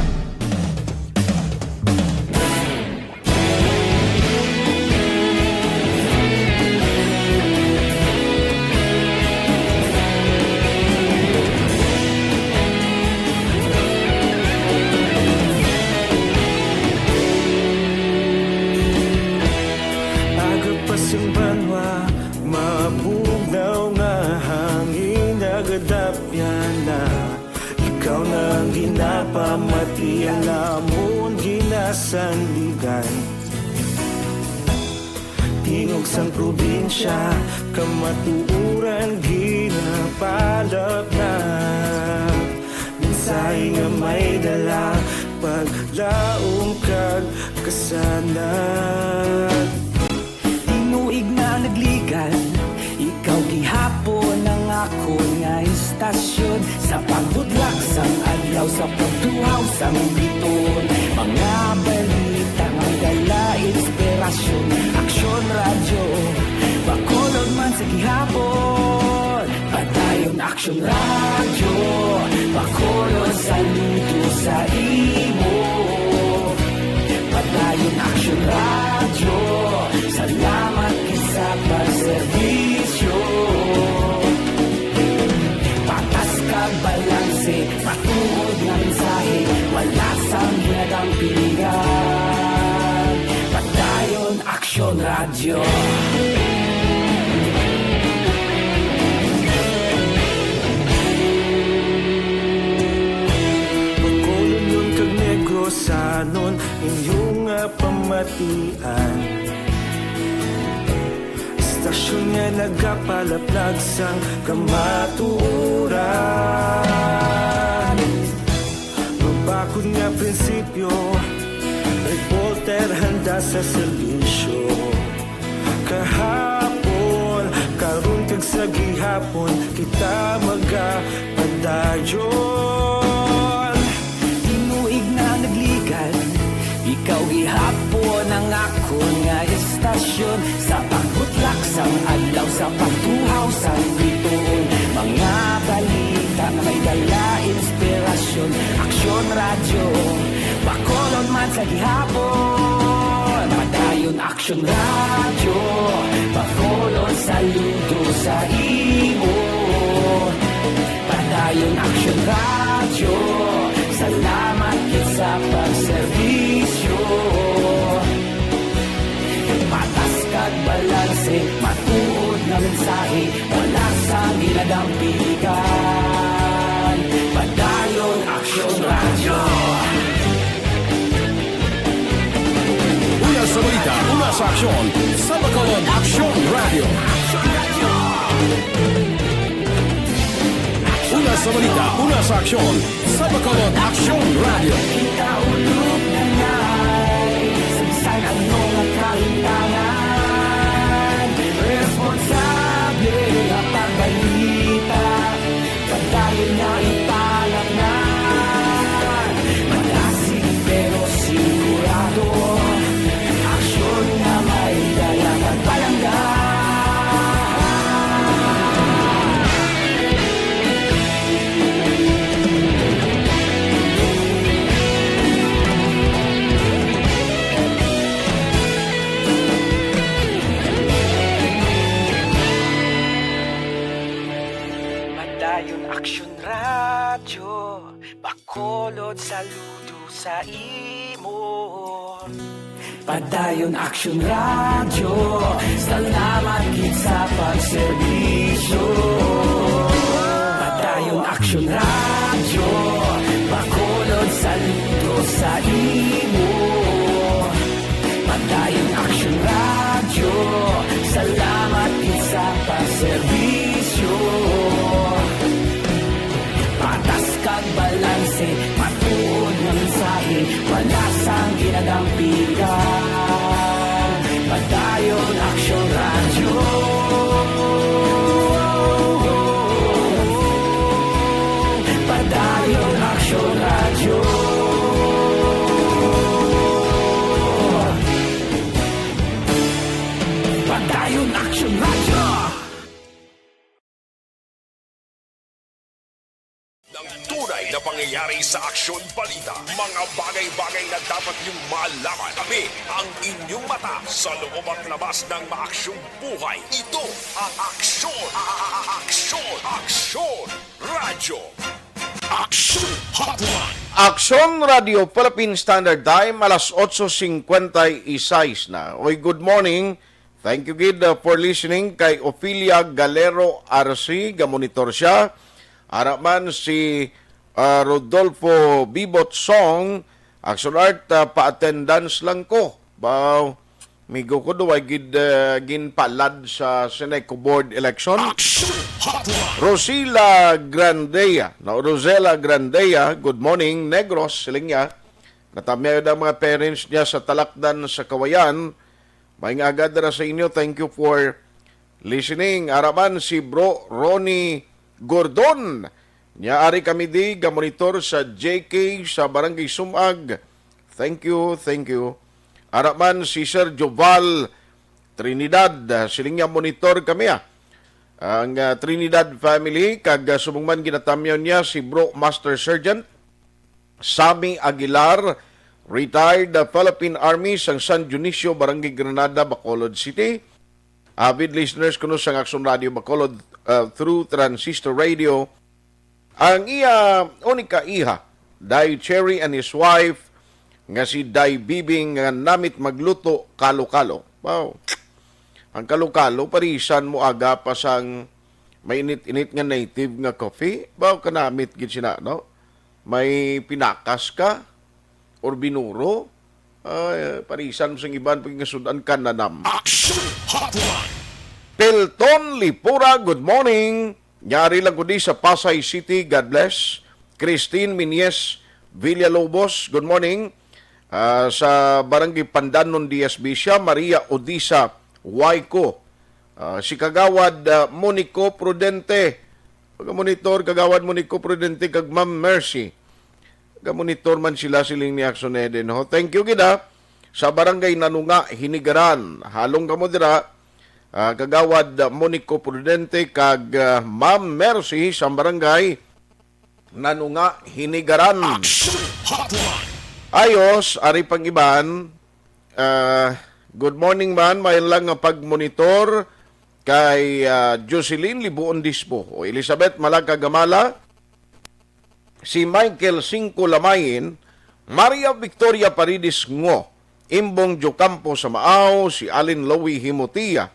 Ikaw nang ginapamati, alamon ginasandigan. Tingog sang probinsya, kamatuuran ginapalap na. Minsay nga may dala, paglaom kag kasanan. Tinuig na nagligan, ikaw gihapon ang ako nga istasyon. Sa pagbudlak sang adlaw, sa pagtuhaw sang biton. Mga balita, ang dala, inspirasyon. Action Radio, Bacolod man sa gihapon. Padayon Action Radio, Bacolod saludo sa imo. Padayon Action Radio, salamat sa pagserbisyo. Patas kag balanse, patuod nga mensahe, wala sang ginadang pilihan. Padayon Action Radio. Bacolod yun kag Negrosanon, inyong pamatian. Istasyon nga nagapalaplag sang kamatuuran. Mabakod nga prinsipyo, reporter handa sa serbisyo. Kahapon, karon kag sa gihapon, kita magapadayon. Tinuig na nagligan, ikaw gihapon ang ako nga istasyon. Sa pagbutlak sang adlaw, sa pagtuhaw sang biton. Mga balita na may dala, inspirasyon. Action Radio, Bacolod man sa gihapon. Padayon Action Radio, Bacolod saludo sa imo. Padayon Action Radio, salamat sa pagserbisyo. Patas kag balanse, matuod na mensahe, wala sa ginadang piligan. Padayon Action Radio. Una sa balita, una sa aksyon, sa Bacolod Action Radio. Una sa balita, una sa aksyon, sa Bacolod Action Radio. Kita ulog na ngay, samsay ang mga kahintangan. Responsable ang pagbalita, pagdayon na ipalak na. Magasig Padayon Aksyon Radyo, Bacolod saludo sa imo. Padayon Aksyon Radyo, salamat gid sa pagserbisyo. Padayon Aksyon Radyo, Bacolod saludo sa imo. Padayon Aksyon Radyo, salamat gid sa pagserbisyo. Patas kag balanse, matuod ng mensahe, wala sang ginadampigan. Padayon Aksyon Radyo. Padayon Aksyon Radyo. Padayon Aksyon Radyo. Ng tunay na pangyayari sa aksyon balita. Mga bagay-bagay na dapat niyong malaman. Kami ang inyong mata sa loob at labas ng maaksyong buhay. Ito ang Aksyon! Aksyon! Aksyon! Radyo! Aksyon Hotline! Aksyon Radio Philippine Standard Time, alas 8:56 na. Oy, good morning. Thank you, Gid, for listening kay Ophelia Galero RC. Gamonitor siya. Araman si Rodolfo Bibot Song. Action Art, pa-attendance lang ko. Baw, migo ko doon ay ginpalad sa Seneco Board election. Rosela Grandea. Rosela Grandea, good morning. Negros, siling niya. Natamyayo na mga parents niya sa Talakdan sa Kawayan. Maing agad na sa inyo. Thank you for listening. Araman si Bro Ronnie Gordon. Niyaari kami di gamonitor sa JK sa Barangay Sumag. Thank you, thank you. Araman si Sir Joval Trinidad. Siling niya monitor kami Ang Trinidad family, kag sumungman ginatamyaw niya si Bro Master Sergeant Sammy Aguilar, retired Philippine Army sang San Dionisio, Barangay Granada, Bacolod City. Avid listeners kuno sang Aksyon Radio Bacolod through Transistor Radio. Ang iya unika iha, Day Cherry and his wife, nga si Day Bibing nga namit magluto kalo-kalo. Wow. Ang kalo-kalo, parisan mo aga pa sang mainit-init nga native nga coffee. Wow, kanamit gid sina, no? May pinakas ka or binuro. Parisan mo sang iban pag ngasudan ka nanam. Action Hotline! Pelton Lipura, good morning. Nyari lang ko di sa Pasay City, God bless. Christine Minies Villalobos, good morning. Sa Barangay Pandanon, DSB siya. Maria Odisa Waiko. Si Kagawad Monico Prudente. Pag-monitor, Kagawad Monico Prudente, kag Ma'am Mercy. Pag-monitor man sila siling ni Action Eden. Thank you, gida. Sa Barangay Nanunga, Hinigaran. Halong kamo dira. Kagawad Monico Prudente kag Ma'am Mercy sa barangay Nanunga, Hinigaran. Ayos, ari pang iban. Good morning man, may lang nga pagmonitor kay Jocelyn Libuon Dispo o Elizabeth Malaga Gamala, si Michael Cinco Lamayin, Maria Victoria Paridis Ngo, Imbong Jocampo sa Maaw, si Alin Lowy Himutia.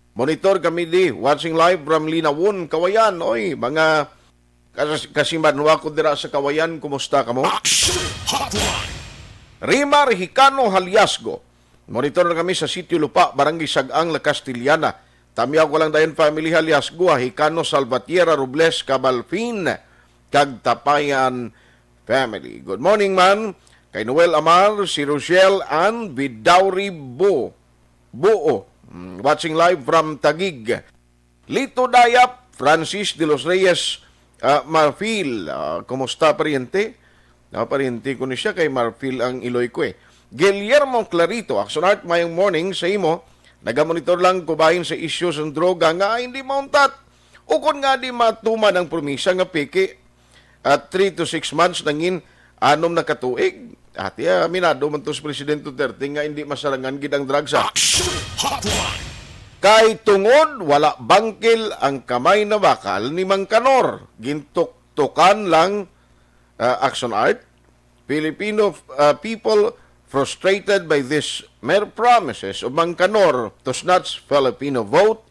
Monitor kami di, watching live from Linawon, Kawayan. Oy, mga kasimanwa ko dira sa Kawayan, kumusta ka mo? Rimar Hicano Haliasgo. Monitor na kami sa Sitio Lupa, Barangay Sagang, La Castillana. Tamyaw ko lang dayon family Haliasgo, Hicano Salvatierra Robles Cabalfin, kag Tapayan family. Good morning man. Kay Noel Amar, si Rochelle Ann Vidauri Buo. Watching live from Taguig. Lito Dayap, Francis de los Reyes Marfil. Kumusta pariente? Pariente ko ni siya kay Marfil ang iloy ko Guillermo Clarito, Action Art, mayong morning sa imo. Nagamonitor lang kubahin sa issues ng droga nga hindi mauntat. Ukon nga di matuman ang promisa nga piki at 3 to 6 months nangin 6 na katuig. At minado man to si Presidente Duterte nga hindi masarangan gid ang drugs. Kay tungod wala bangkil ang kamay na bakal ni Mang Kanor. Gintuktukan lang Action Art. Filipino people frustrated by this mere promises of Mang Kanor to snatch Filipino vote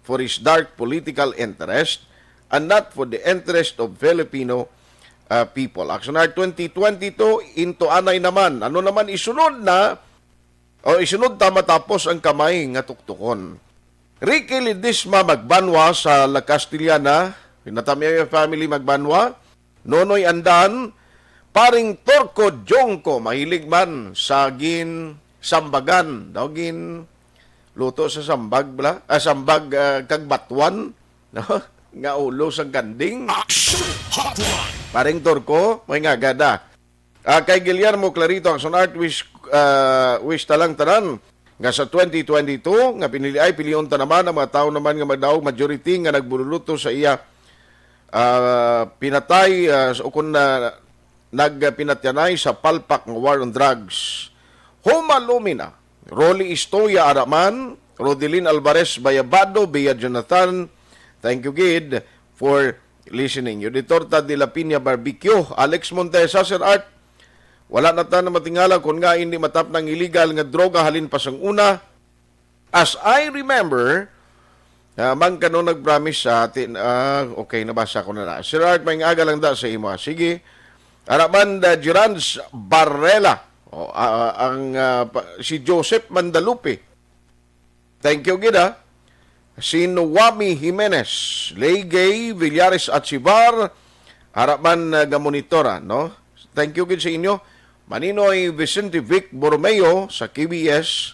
for his dark political interest and not for the interest of Filipino people. Action Art 2022 into anay naman. Ano naman isunod na o isunod ta matapos ang kamay nga tuktukon. Ricky Ledesma magbanwa sa La Castellana, Pinatamaya family magbanwa, Nonoy Andan, paring Torco Jongko, mahilig man sa sambagan, dawgin luto sa sambag bla, sambag kag batuan, no? Nga ulo sa ganding. Paring Torco, may nga gada. Kay Guillermo Clarito, ang Art wish talang tanan nga sa 2022 nga pinili ay piliyon ta naman ang mga tao naman nga magdaog majority nga nagbululuto sa iya pinatay o kung nagpinatyanay sa palpak ng war on drugs. Homa Lumina, Rolly Istoya Araman, Rodelin Alvarez Bayabado, Bea Jonathan, thank you Gid for listening. Yuditorta de la Piña Barbecue, Alex Montesa, Sir Art, wala na ta na matingala kung nga hindi matap ng illegal nga droga halin pa sang una. As I remember, Mang Kanor nag-promise sa atin, okay, nabasa ko na. Sir Art, may aga lang da sa imo. Sige. Araman Gerans Barrela, si Joseph Mandalupe. Thank you, Gida. Si Nuwami Jimenez, Leigay, Villares at Sibar, harapan gamonitora, no? Thank you, Gid, sa inyo. Maninoy Vicente Vic Borromeo sa KBS,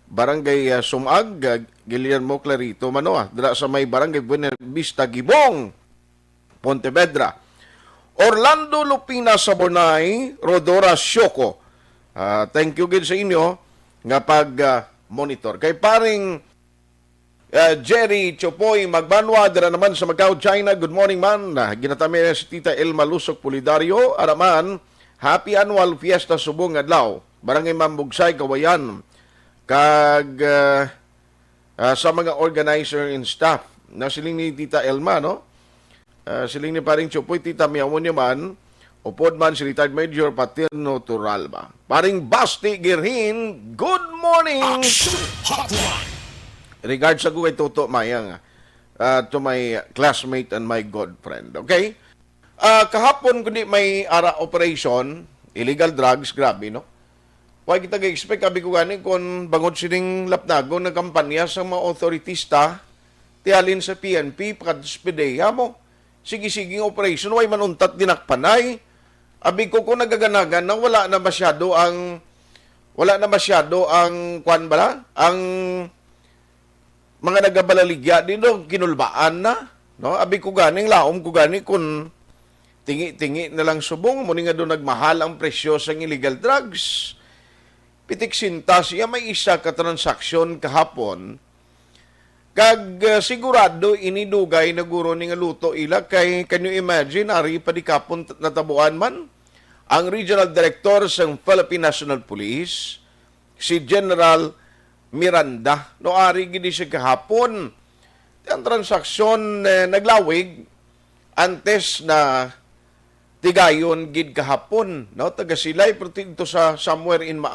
Barangay Sumag, Guillermo Clarito Manoa, dira sa may Barangay Buena Vista, Gibong, Pontevedra. Orlando Lupina Sabonay, Rodora Sioko. Thank you, Gid, sa inyo nga pag-monitor. Kay paring Jerry Chopoy Magbanwa, dira naman sa Macau, China. Good morning, man. Ginatami si Tita Elma Lusok Pulidario. Araman, Happy Annual Fiesta Subong Adlaw. Barangay Mambugsay, Kawayan. Kag sa mga organizer and staff. Na siling ni Tita Elma, no? Siling ni paring Chopoy, Tita Miamon man. Upod man si retired Major Paterno Turalba. Paring Basti Girhin, good morning! Regards sa kay Toto Mayang to my classmate and my good friend. Okay? Kahapon kundi may ara operation, illegal drugs, grabe, no? Why kita ga-expect, kabi ko gani, kung bangod sining lapnago na kampanya sa mga authorities tialin sa PNP, pagkadispedeya mo. Sige-siging operation, way manuntat dinakpanay. Abi ko kung nagaganagan na wala na masyado ang kwan bala, ang mga nagabalaligya dito, kinulbaan na. No? Abi ko ganing laom ko gani kung tingi-tingi na lang subong, muni nga doon nagmahal ang presyo sa illegal drugs. Pitik sinta siya, may isa ka transaksyon kahapon, kag sigurado inidugay na guro ni nga luto ila, kay can you imagine, ari pa di kapon natabuan man, ang Regional Director ng Philippine National Police, si General Miranda, no ari gidi siya kahapon, ang transaksyon naglawig, antes na tigayon gid kahapon, no? Taga silay pertinto sa somewhere in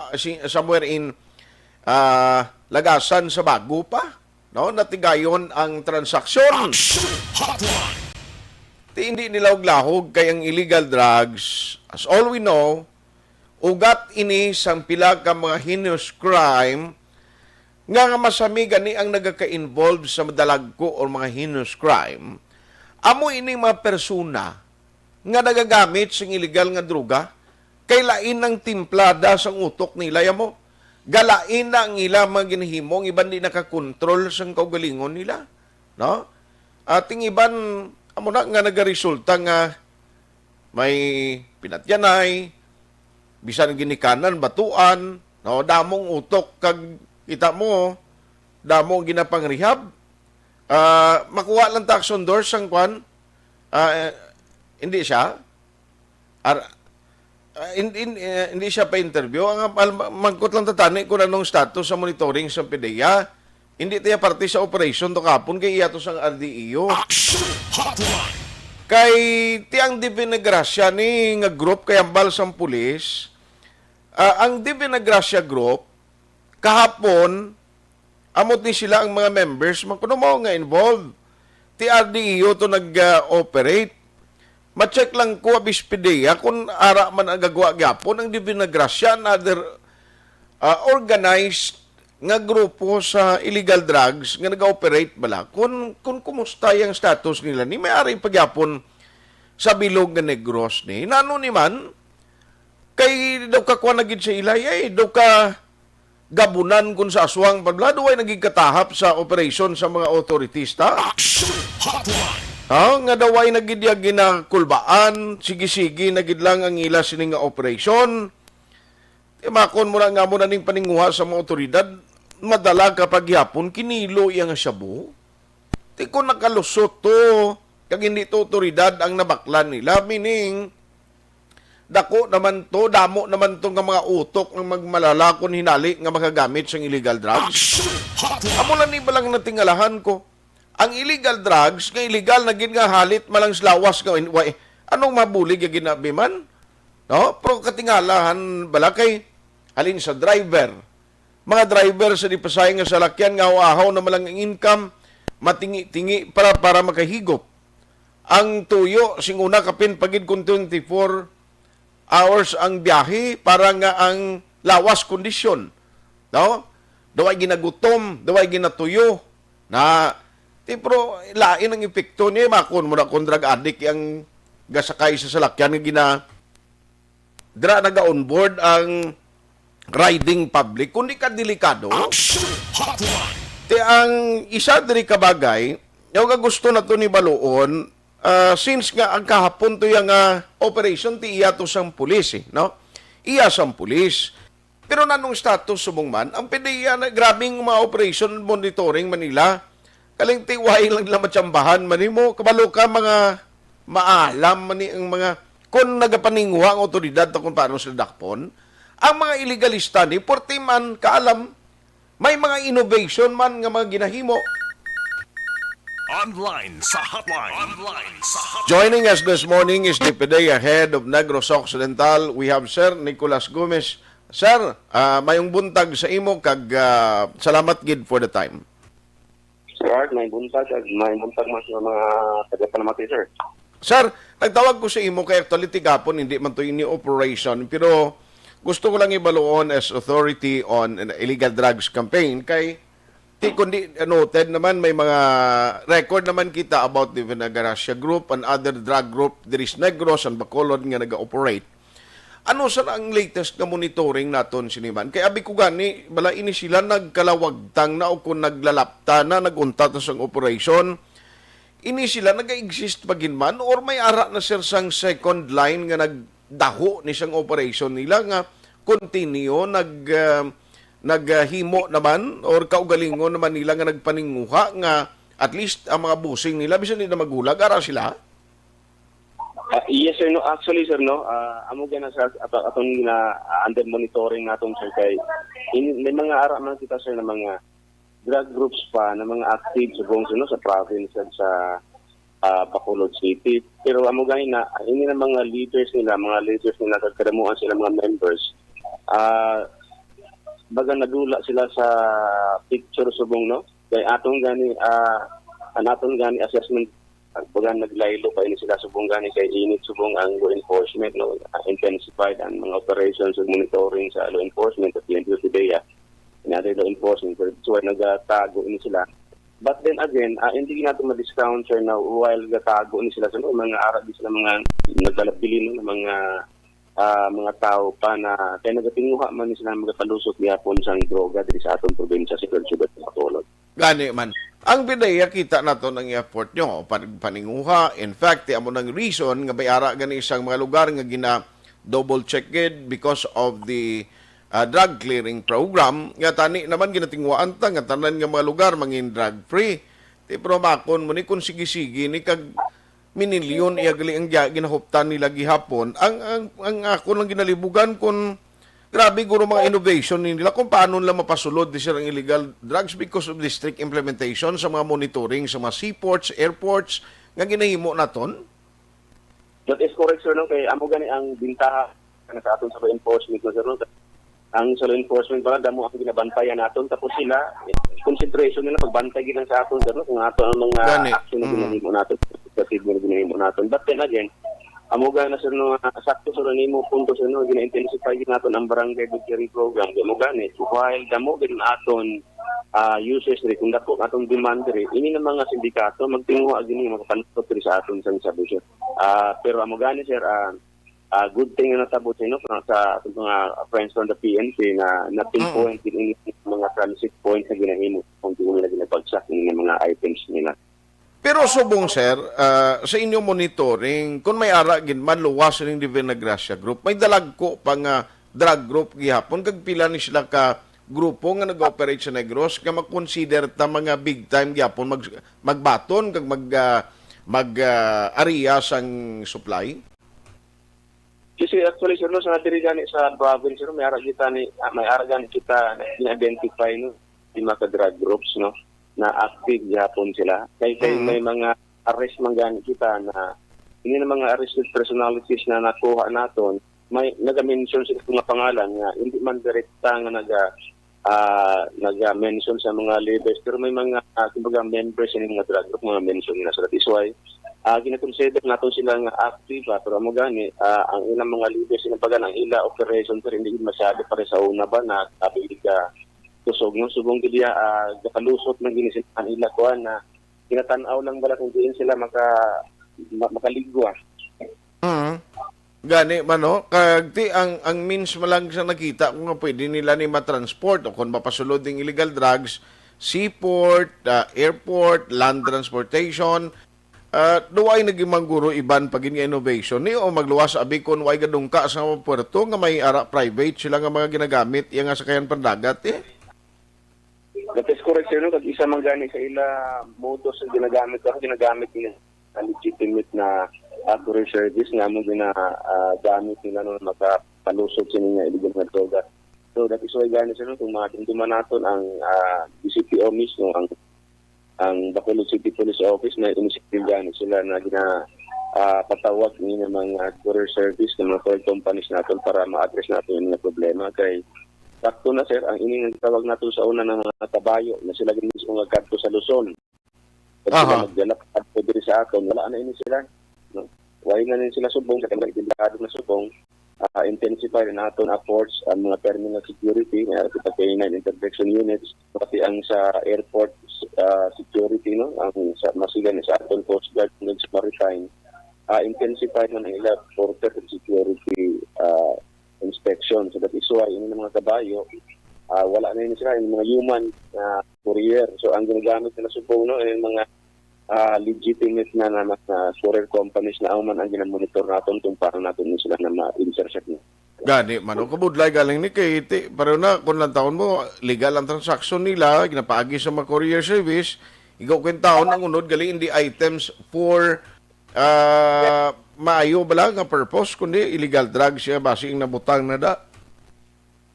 Lagasan sa Bago pa, no? Natigayon ang transaksyon. Hindi nila lahog kay ang illegal drugs, as all we know, ugat ini sang pila ka mga heinous crime nga masami gani ang nagaka-involve sa madalagko o mga heinous crime. Amo ini mga persona nga nagagamit sa illegal nga droga, kay lain ng timplada sa utok nila mo. Galain na ang ila mga ginhimong, iban di nakakontrol sa kaugalingon nila. No? Ating iban, amo na nga nagaresulta nga may pinatyanay, bisan ginikanan, batuan, no? Damong utok, kag kita mo, damong ginapang rehab. Makuha lang taxon doors ang kwan, hindi siya hindi siya pa interview. Ang magkot lang tatani kung anong status sa monitoring sa PDEA. Hindi tayo parte sa operation to kapon kay iyato sang RDEO. Action Hotline. Kay tiang Divinagracia ni nga group kay ambal sang pulis. Ang Divinagracia group kahapon amot ni sila ang mga members magkuno mo nga involved. Ti RDEO to nag-operate. Ma-check lang ko abispidea kung ara man ang gagawa gyapon ang Divinagracia and other organized nga grupo sa illegal drugs nga nag-operate bala kung kumusta yung status nila ni may ari pagyapon sa bilog nga Negros ni nano ni man kay daw ka kuha nagid sa ilay ay daw ka gabunan kung sa aswang pagla daw ay naging katahap sa operation sa mga authorities ta Action Hotline. nga daw ay nagid ya ginakulbaan sige-sige nagid lang ang ila sining nga operation makon mo na nga mo na ning paninguha sa mga otoridad madala kapag yapon kinilo iya nga shabu. Ti ko nakalusot to kag hindi to otoridad ang nabaklan nila meaning dako naman to damo naman to nga mga utok ng magmalalakon hinali nga magagamit sa illegal drugs. Amo lang ni balang natingalahan ko. Ang illegal drugs nga illegal na gid nga halit malang slawas nga anong mabulig nga ginabi man? No? Pero katingalahan bala kay halin sa driver. Mga driver sa dipasay nga salakyan nga ahaw na malang income matingi-tingi para makahigop. Ang tuyo singuna kapin pagid kung 24 hours ang biyahe para nga ang lawas kondisyon. No? Daway ginagutom, daway ginatuyo na pero lain ang epekto niya makon mo na kung drug addict ang gasakay sa salakyan nga gina dra naga-on board ang riding public kundi ka delikado. Ti ang isa diri ka bagay, yung gusto na to ni Baluon, since nga ang kahapon to yung operation ti iya to sang pulis no? Iya sang pulis. Pero nanong status subong man, ang PDEA na grabing mga operation monitoring Manila, kaling tiwai lang matsambahan manimo, kabalo ka mga maalam mani ang mga kung nagapaninguha ang otoridad to kung paano sila dakpon. Ang mga illegalista ni, porti man kaalam, may mga innovation man nga mga ginahimo. Online sa hotline. Joining us this morning is the PDEA head of Negros Occidental. We have Sir Nicolas Gomez. Sir, mayong buntag sa imo kag salamat gid for the time. Sir, may buntag mas mga taga-Panamati, sir. Sir, nagtawag ko sa imo kay actually tigapon hindi man to ini operation pero gusto ko lang ibaluon as authority on an illegal drugs campaign kay kundi noted naman may mga record naman kita about the Vinagaracia group and other drug group there is Negros and Bacolod nga naga-operate. Ano sa ang latest na monitoring naton siniman? Kay abi ko gani bala ini sila nagkalawagtang na o kung naglalapta na nagunta to sang operation ini sila nag-exist paginman or may ara na sir sang second line nga nagdaho ni siyang operation nila nga continue naghimo naman or kaugalingon naman nila nga nagpaninguha nga at least ang mga busing nila bisan nila magulag ara sila. Yes sir, no, actually sir, no, amo gana sa atong gina under monitoring naton sir kay may mga ara man kita sir na mga drug groups pa na mga active sa buong sa province at sa Bacolod City. Pero amo gani na ini na mga leaders nila kagkadamuan sila mga members. Baga nadula sila sa picture subong no. Kay atong gani assessment baga naglaylo pa ini sila subong gani kay init subong ang law enforcement no intensified ang mga operations ug monitoring sa law enforcement at PNP PDEA and other law enforcement so nagatago ini sila. But then again, hindi natin ma-discount sir na while gatago ni sila sa mga Arab sila mga naglalabili ng mga tao pa na kaya nagatinguha man sila magapalusot gihapon sang droga diri sa atong probinsya sa Subat Bacolod. Gani man. Ang PDEA kita nato ng effort nyo paninguha. In fact, amo ng reason nga bayara gani isang mga lugar nga gina double checked because of the drug clearing program nga tani naman ginatingwaan ta nga tanan nga mga lugar mangin drug free. Ti pero makon mo ni kun sige-sige ni kag minilyon iyagali ang ginahuptan nila gihapon ang ako lang ginalibugan kun grabe guro mga innovation nila kung paano nila mapasulod di sir ang illegal drugs because of the strict implementation sa mga monitoring sa mga seaports, airports, nga ginahimo naton. That is correct, sir. No? Kaya amo gani ang bintaha na sa aton sa law enforcement, no, sir. No? Ang sa law enforcement pala, damo ang ginabantayan naton. Tapos sila, concentration nila, pagbantay gilang sa aton, sir. No? Kung ato ang mga action na ginahimo naton, na ginahimo naton. But then again, amo gani na, sir, no, sakto sa nimo punto, sir, no, gina-intensify naton ang barangay good caring program. Amo gani, while damo gani aton users rin, kung dako atong demand rin, ini ng mga sindikato, magtingo agini, makapantot rin sa aton sa sabi, sir. Pero amo gani, sir, good thing na natabo sa inyo sa mga friends from the PNP na pinpoint din mga transit points na ginahimo kung di nila ginapagsak ng mga items nila. Pero subong sir, sa inyong monitoring, kung may ara ginman luwas ning Divina Gracia Group, may dalag ko pang drug group gihapon kag pila ni sila ka grupo nga nag-operate sa Negros nga mag-consider ta mga big time gihapon magbaton kag mag-area sang supply. Kasi actually, sir, no, sa diri gani sa province, sir, may ara gani kita na-identify, no, di mga drug groups, no, na active gihapon sila. Kay may mga arrest man gani kita na hindi na mga arrested personalities na nakuha naton, may naga-mention sila ng pangalan nga hindi man direkta nga naga-mention sa mga leaders, pero may mga kumbaga members ng mga drug group, mga mention nila. So that is why gina-consider natin sila nga active, pero mo gani ang ilang mga leaders ng pagana ang ila operation pero hindi masyado pare sa una ba na abilig ka tusog no subong gid gakalusot ng ginisipan ila kuan na tinatanaw lang bala kung diin sila makaligwa. Gani mano kagti ang means malang sa nakita kung nga pwede nila ni matransport o kung mapasulod ng illegal drugs, seaport, airport, land transportation. Duway naging mangguro iban pag innovation ni o magluwas abi kon way gadungka sa mga puerto nga may ara private sila nga mga ginagamit iya nga sakayan pandagat That is correct, sir. No? Kag isa man gani sa ila modus na ginagamit nila legitimate na courier service nga mo ginagamit nila no makapalusot sa niya illegal na droga. So that is why gani sir, no? Kung matinduman naton ang DCPO mismo, ang Bacolod City Police Office na initiative gani sila na patawag ng mga courier service ng mga third companies natin para ma-address natin yung mga problema. Kay sakto na sir, ang ining tawag natin sa una ng mga kabayo na sila mismo nga kadto sa Luzon. Pag sila magdala kadto diri sa aton, wala na ini sila. No? Why na sila subong sa kanang delikado na subong. Intensify na natin efforts ang mga terminal security, mayroon kita K9 intervention units, pati ang sa airport security, no, ang sa masigan sa aton Coast Guard ng Maritime, intensify man ang ila border security inspection. So that is why yung mga kabayo, wala na yun sila, yung mga human courier. So ang ginagamit nila subong, no, yung mga legitimate na courier companies na man ang ginamonitor natin kung paano natin sila na ma-intercept na. Gani, mano, kabudlay galing ni Kate. Pero na, kung lang taon mo, legal ang transaction nila, ginapaagi sa mga courier service, ikaw kung taon ang unod, galing hindi items for maayo ba lang ang purpose, kundi illegal drugs siya, basing nabutang na da.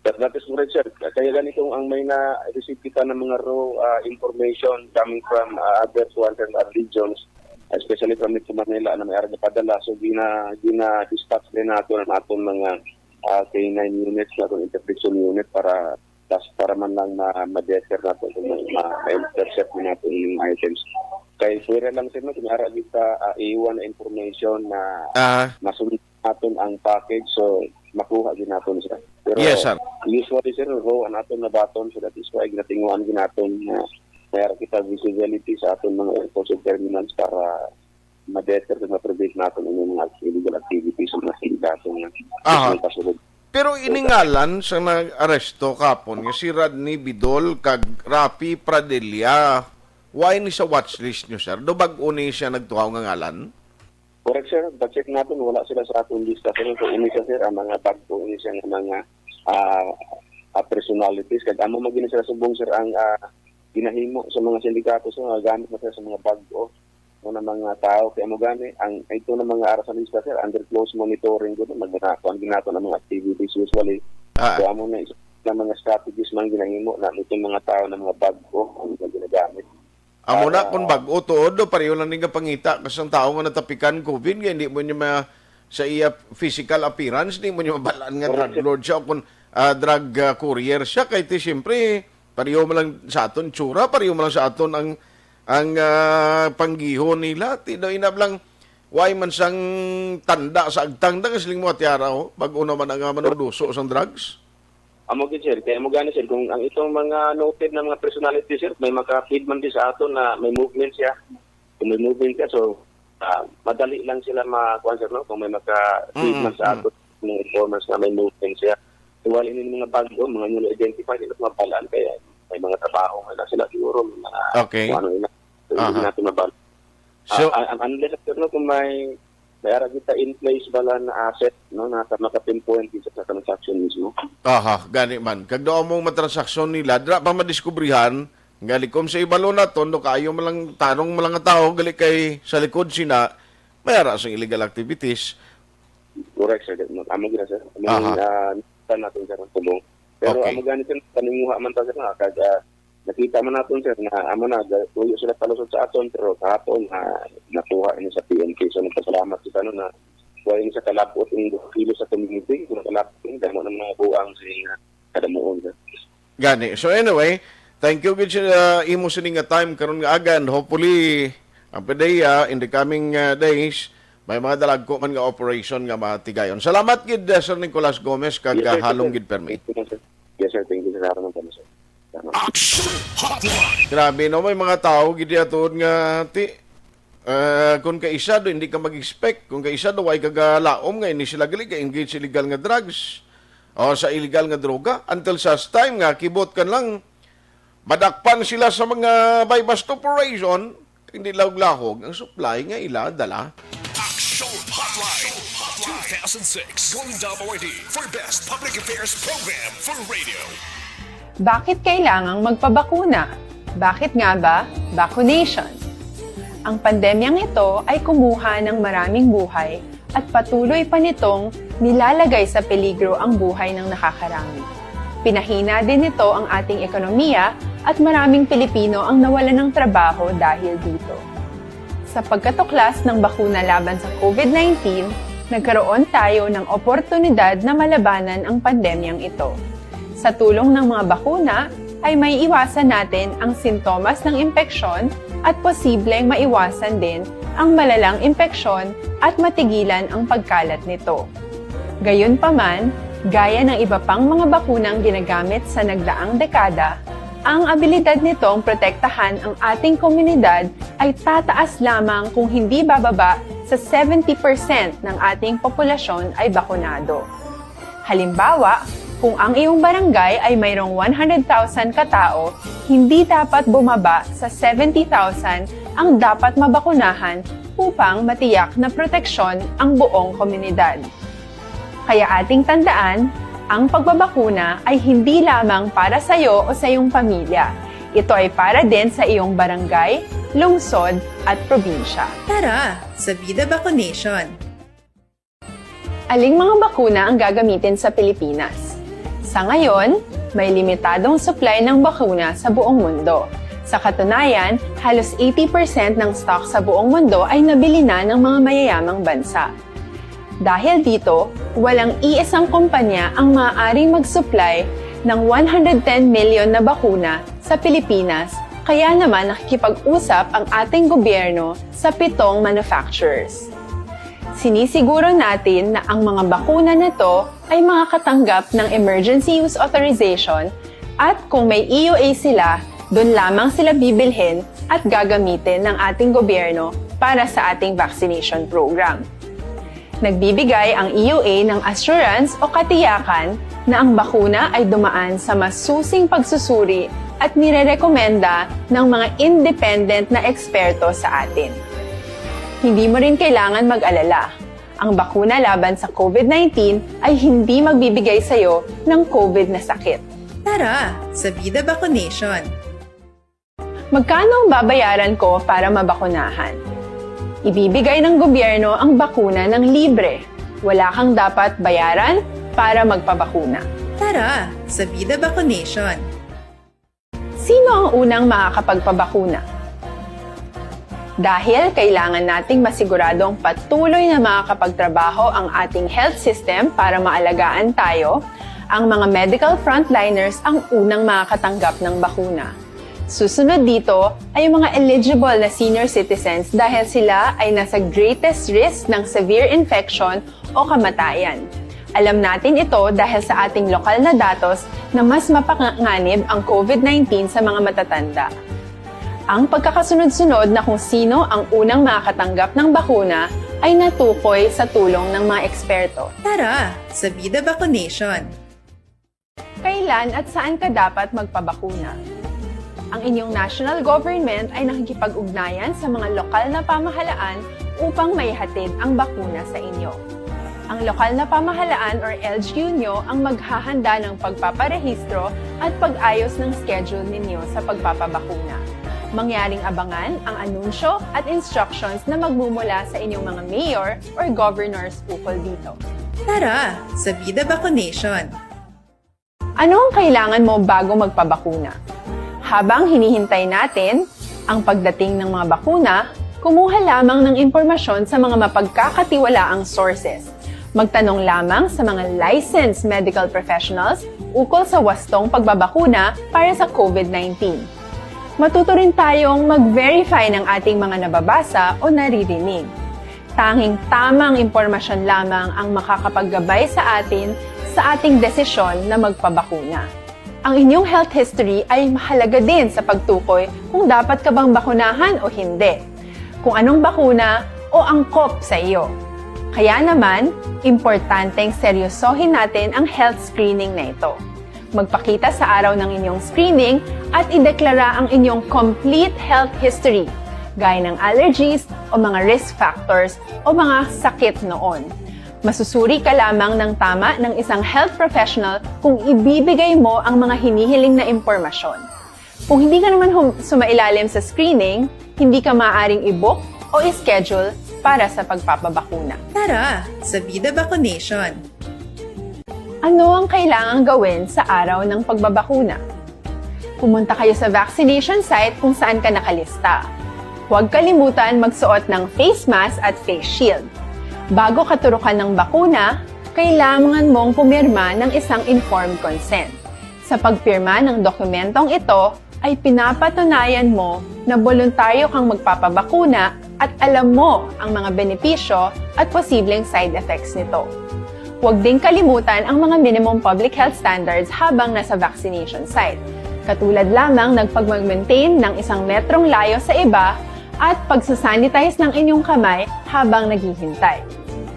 That is correct, sir. Kaya ganitong ang may na-receive kita ng mga raw information coming from other 200 regions, especially from Metro Manila na may araw na padala. So, gina-dispatch din natin ang atong mga K9 units, atong interdiction unit para man lang ma-deter natin kung ma-intercept natin yung items. Kaya pwede lang sir, kung araw kita iwan na information na masunod natin ang package, so makuha din natin sir. Pero yes, sir. Usually sir, raw natin na baton, so that is why ginatinguan din natin na mayroon kita visibility sa ating mga airports and terminals para ma-deter at ma-prevent natin yung mga illegal activities sa mga sindikato na pasulod. Pero iningalan sa nag-aresto kapon nga si Rodney Bidol kag Rafi Pradilla, why ni sa watchlist nyo sir? Do bag-o ni siya nagtuhaw nga ngalan? Correct sir, check natin, wala sila sa atong lista. Pero kung ini sir, ang mga bago ini siya ng mga personalities. Kaya amo magiging sila subong sir ang ginahimo sa mga sindikato sa mga gamit na sila sa mga bago o ng mga tao. Kaya mo gani, ang ito ng mga araw sa lista sir, under close monitoring ko, magnakuan ginato ng mga activities usually. Kaya mo na isa na mga strategies man ginahimo na itong mga tao na mga bago ang ginagamit. Amo na kung bago tuod do pareho lang nga pangita kasi ang tao nga natapikan COVID nga hindi mo niya sa iya physical appearance hindi mo niya mabalaan nga drug lord siya o kung drug courier siya kay ti siyempre pareho mo lang sa aton tsura, pareho mo lang sa aton ang panggiho nila. Tino inab lang why man sang tanda sa agtang da siling mo atiara bago naman ang manuduso sang drugs. Amo gid sir, kaya mo gani sir kung ang itong mga noted na mga personality sir may maka-feed man din sa aton na may movement siya. Kung may movement ka so madali lang sila makuha sir no kung may maka-feed man sa aton ng informers na may movement siya. So wala ini mga bago, mga newly identified sila mabalaan kaya may mga trabaho na sila siguro mga ano ina. So hindi natin mabalaan. So, unless no, kung may ara kita in place bala na asset no na maka-pinpoint sa transaction mismo. Gani man. Kag daw mong matransaksyon nila, dra pa madiskubrihan, gali kom sa ibalo na tondo kaayo malang tanong malang tao gali kay sa likod sina may ara sa illegal activities. Correct sir. Amo gina sir. Natin sir ang tulong. Pero amo ganito paninguha man ta sir na kag nakita man natin sir na amo na tuyo sila palusot sa aton pero kahapon nakuha ini sa PNP so nagpasalamat kita no na kuha ini sa kalapot ng kilo sa community kung kalapot ng damo ng mga buang sa kadamuon sir. Gani. So anyway, thank you gid imo sining nga time karon nga aga and hopefully ang PDEA in the coming days may mga dalagko man nga operation nga matigayon. Salamat gid Sir Nicolas Gomez kag halong gid permit. Yes sir, thank you sir. Sir. Action Hotline. Grabe no, may mga tao gidi atod nga kung kaisa do hindi ka mag-expect, kung kaisa do ay kagalaom nga ini sila gali ka engage sa illegal nga drugs o sa illegal nga droga until sa time nga kibot kan lang madakpan sila sa mga by bust operation hindi lahog ang supply nga ila dala. Action Hotline 2006 Golden Dome Awardee for Best Public Affairs Program for Radio. Bakit kailangang magpabakuna? Bakit nga ba? Vaccination. Ang pandemyang ito ay kumuha ng maraming buhay at patuloy pa nitong nilalagay sa peligro ang buhay ng nakakarami. Pinahina din nito ang ating ekonomiya at maraming Pilipino ang nawalan ng trabaho dahil dito. Sa pagkatuklas ng bakuna laban sa COVID-19, nagkaroon tayo ng oportunidad na malabanan ang pandemyang ito. Sa tulong ng mga bakuna, ay may iwasan natin ang sintomas ng impeksyon at posibleng maiwasan din ang malalang impeksyon at matigilan ang pagkalat nito. Gayunpaman, gaya ng iba pang mga bakunang ginagamit sa nagdaang dekada, ang abilidad nitong protektahan ang ating komunidad ay tataas lamang kung hindi bababa sa 70% ng ating populasyon ay bakunado. Halimbawa, kung ang iyong barangay ay mayroong 100,000 katao, hindi dapat bumaba sa 70,000 ang dapat mabakunahan upang matiyak na proteksyon ang buong komunidad. Kaya ating tandaan, ang pagbabakuna ay hindi lamang para sa iyo o sa iyong pamilya. Ito ay para din sa iyong barangay, lungsod at probinsya. Tara, sa Vida Vaccination! Aling mga bakuna ang gagamitin sa Pilipinas? Sa ngayon, may limitadong supply ng bakuna sa buong mundo. Sa katunayan, halos 80% ng stock sa buong mundo ay nabili na ng mga mayayamang bansa. Dahil dito, walang iisang kumpanya ang maaaring mag-supply ng 110 million na bakuna sa Pilipinas, kaya naman nakikipag-usap ang ating gobyerno sa 7 manufacturers. Sinisiguro natin na ang mga bakuna na ito ay makakatanggap ng Emergency Use Authorization at kung may EUA sila, doon lamang sila bibilhin at gagamitin ng ating gobyerno para sa ating vaccination program. Nagbibigay ang EUA ng assurance o katiyakan na ang bakuna ay dumaan sa masusing pagsusuri at nirerekomenda ng mga independent na eksperto sa atin. Hindi mo rin kailangan mag-alala. Ang bakuna laban sa COVID-19 ay hindi magbibigay sa iyo ng COVID na sakit. Tara, sa Vida Vaccination! Magkano ang babayaran ko para mabakunahan? Ibibigay ng gobyerno ang bakuna ng libre. Wala kang dapat bayaran para magpabakuna. Tara sa Vida Vaccination! Sino ang unang makakapagpabakuna? Dahil kailangan nating masiguradong patuloy na makakapagtrabaho ang ating health system para maalagaan tayo, ang mga medical frontliners ang unang makakatanggap ng bakuna. Susunod dito ay yung mga eligible na senior citizens dahil sila ay nasa greatest risk ng severe infection o kamatayan. Alam natin ito dahil sa ating lokal na datos na mas mapanganib ang COVID-19 sa mga matatanda. Ang pagkakasunod-sunod na kung sino ang unang makakatanggap ng bakuna ay natukoy sa tulong ng mga eksperto. Tara sa Vida Vaccination! Kailan at saan ka dapat magpabakuna? Ang inyong national government ay nakikipag-ugnayan sa mga lokal na pamahalaan upang maihatid ang bakuna sa inyo. Ang lokal na pamahalaan or LGU nyo ang maghahanda ng pagpaparehistro at pag-ayos ng schedule ninyo sa pagpapabakuna. Mangyaring abangan ang anunsyo at instructions na magmumula sa inyong mga mayor or governors ukol dito. Tara sa Vida Vaccination! Ano ang kailangan mo bago magpabakuna? Habang hinihintay natin ang pagdating ng mga bakuna, kumuha lamang ng impormasyon sa mga mapagkakatiwalaang sources. Magtanong lamang sa mga licensed medical professionals ukol sa wastong pagbabakuna para sa COVID-19. Matuto rin tayong mag-verify ng ating mga nababasa o naririnig. Tanging tamang impormasyon lamang ang makakapaggabay sa atin sa ating desisyon na magpabakuna. Ang inyong health history ay mahalaga din sa pagtukoy kung dapat ka bang bakunahan o hindi, kung anong bakuna o angkop sa iyo. Kaya naman, importanteng seryosohin natin ang health screening na ito. Magpakita sa araw ng inyong screening at ideklara ang inyong complete health history, gaya ng allergies o mga risk factors o mga sakit noon. Masusuri ka lamang ng tama ng isang health professional kung ibibigay mo ang mga hinihiling na impormasyon. Kung hindi ka naman sumailalim sa screening, hindi ka maaaring i-book o i-schedule para sa pagpapabakuna. Tara sa Vida Vaccination! Ano ang kailangang gawin sa araw ng pagbabakuna? Pumunta kayo sa vaccination site kung saan ka nakalista. Huwag kalimutan magsuot ng face mask at face shield. Bago ka turukan ng bakuna, kailangan mong pumirma ng isang informed consent. Sa pagpirma ng dokumentong ito, ay pinapatunayan mo na voluntaryo kang magpapabakuna at alam mo ang mga benepisyo at posibleng side effects nito. Huwag din kalimutan ang mga minimum public health standards habang nasa vaccination site. Katulad lamang nagpag-maintain ng 1 metrong layo sa iba at pagsasanitize ng inyong kamay habang naghihintay.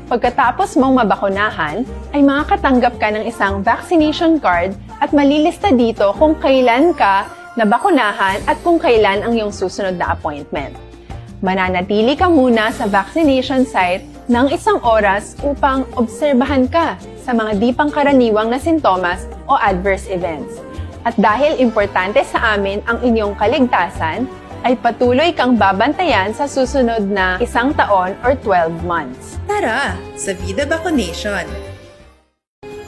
Pagkatapos mong mabakunahan, ay makakatanggap ka ng isang vaccination card at malilista dito kung kailan ka nabakunahan at kung kailan ang iyong susunod na appointment. Mananatili ka muna sa vaccination site ng 1 oras upang obserbahan ka sa mga di pangkaraniwang na sintomas o adverse events. At dahil importante sa amin ang inyong kaligtasan, ay patuloy kang babantayan sa susunod na 1 taon or 12 months. Tara sa Vida Vaccination!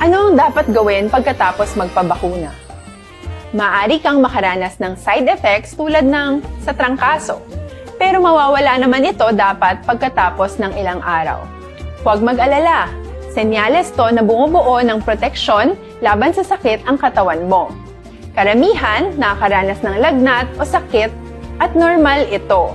Ano ang dapat gawin pagkatapos magpabakuna? Maaari kang makaranas ng side effects tulad ng sa trangkaso, pero mawawala naman ito dapat pagkatapos ng ilang araw. Huwag mag-alala, senyales to na bumubuo ng proteksyon laban sa sakit ang katawan mo. Karamihan nakakaranas ng lagnat o sakit at normal ito.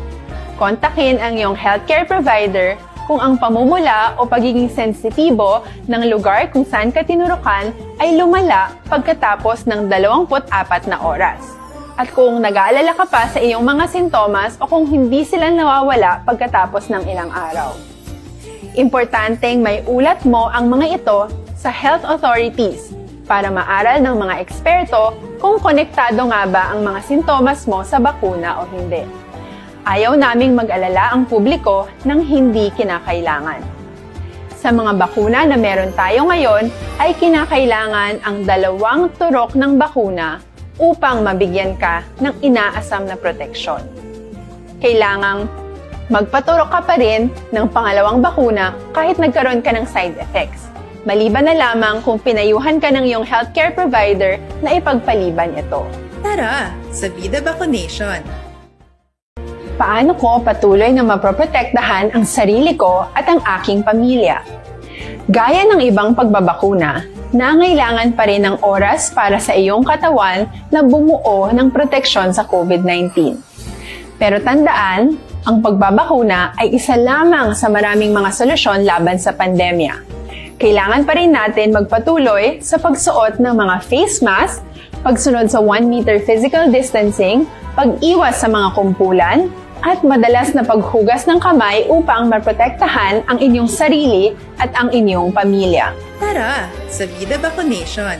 Kontakin ang iyong healthcare provider kung ang pamumula o pagiging sensitibo ng lugar kung saan ka tinurukan ay lumala pagkatapos ng 24 na oras. At kung nag-aalala ka pa sa iyong mga sintomas o kung hindi sila nawawala pagkatapos ng ilang araw. Importanteng may ulat mo ang mga ito sa health authorities para maaral ng mga eksperto kung konektado nga ba ang mga sintomas mo sa bakuna o hindi. Ayaw naming mag-alala ang publiko ng hindi kinakailangan. Sa mga bakuna na meron tayo ngayon ay kinakailangan ang 2 turok ng bakuna upang mabigyan ka ng inaasam na proteksyon. Kailangang magpaturok ka pa rin ng pangalawang bakuna kahit nagkaroon ka ng side effects. maliban na lamang kung pinayuhan ka ng iyong healthcare provider na ipagpaliban ito. Tara sa Vida Vaccination. Paano ko patuloy na maproprotektahan ang sarili ko at ang aking pamilya? Gaya ng ibang pagbabakuna, nangailangan pa rin ng oras para sa iyong katawan na bumuo ng proteksyon sa COVID-19. Pero tandaan, ang pagbabakuna ay isa lamang sa maraming mga solusyon laban sa pandemya. Kailangan pa rin natin magpatuloy sa pagsuot ng mga face mask, pagsunod sa 1 meter physical distancing, pag-iwas sa mga kumpulan, at madalas na paghugas ng kamay upang maprotektahan ang inyong sarili at ang inyong pamilya. Tara sa Vida Vaccination.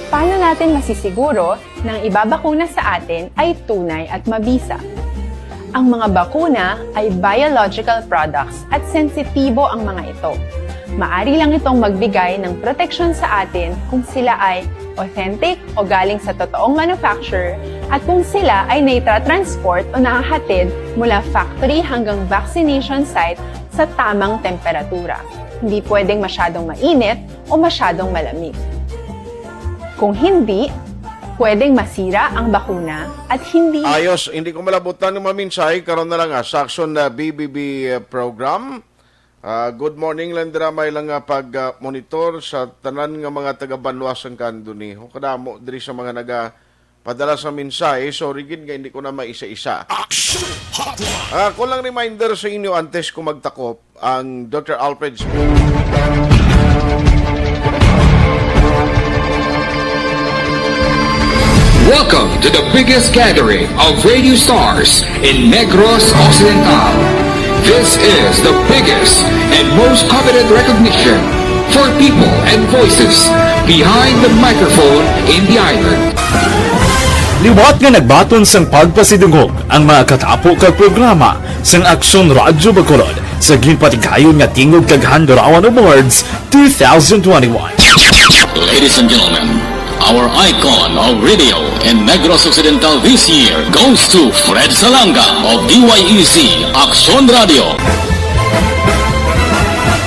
Paano natin masisiguro na ang ibabakuna sa atin ay tunay at mabisa? Ang mga bakuna ay biological products at sensitibo ang mga ito. Maari lang itong magbigay ng proteksyon sa atin kung sila ay authentic o galing sa totoong manufacturer at kung sila ay naitra-transport o nahahatid mula factory hanggang vaccination site sa tamang temperatura. Hindi pwedeng masyadong mainit o masyadong malamig. Kung hindi, pwedeng masira ang bakuna at hindi... Ayos, hindi ko malabutan ng maminsay. Karoon na lang sa action na BBB program. Good morning, Landra. May lang pag-monitor sa tanan nga mga taga-Banwasang Kanduni. Kadamo, diri sa mga padala sa minsay. So, rigid nga, hindi ko na maisa-isa. Kulang reminder sa inyo antes ko magtakop ang Dr. Alfred Smith. Welcome to the biggest gathering of radio stars in Negros Occidental. This is the biggest and most coveted recognition for people and voices behind the microphone in the island. Liwat nga nagbaton sang pagpasidungog ang mga katapo kag programa sang Aksyon Radyo Bacolod sa ginpatigayon nga tingog kag Handurawan Awards 2021. Ladies and gentlemen, our icon of radio in Negros Occidental this year goes to Fred Salanga of DYEC Aksyon Radio.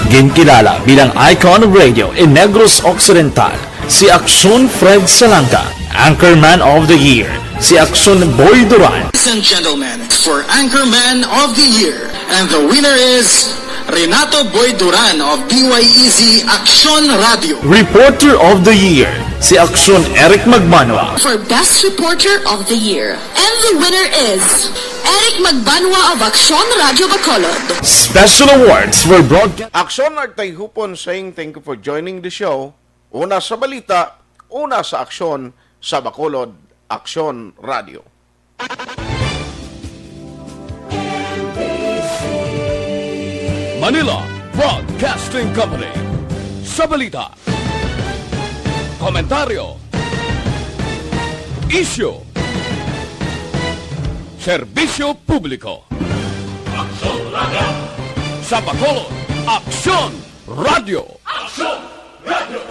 Ginkilala bilang icon of radio in Negros Occidental, si Aksyon Fred Salanga. Anchorman of the Year, si Aksyon Boy Duran. Ladies and gentlemen, for Anchorman of the Year, and the winner is Renato Boy Duran of DYEC Aksyon Radio. Reporter of the Year, si Aksyon Eric Magbanwa. For Best Reporter of the Year, and the winner is Eric Magbanwa of Aksyon Radio Bacolod. Special awards for broadcast. Aksyon Artay Hupon saying thank you for joining the show. Una sa balita, una sa aksyon sa Bacolod, Aksyon Radio. Manila Broadcasting Company. Sa balita, komentaryo, issue, serbisyo publiko. Aksyon Radio. Sa Bacolod, Aksyon Radio. Aksyon Radio.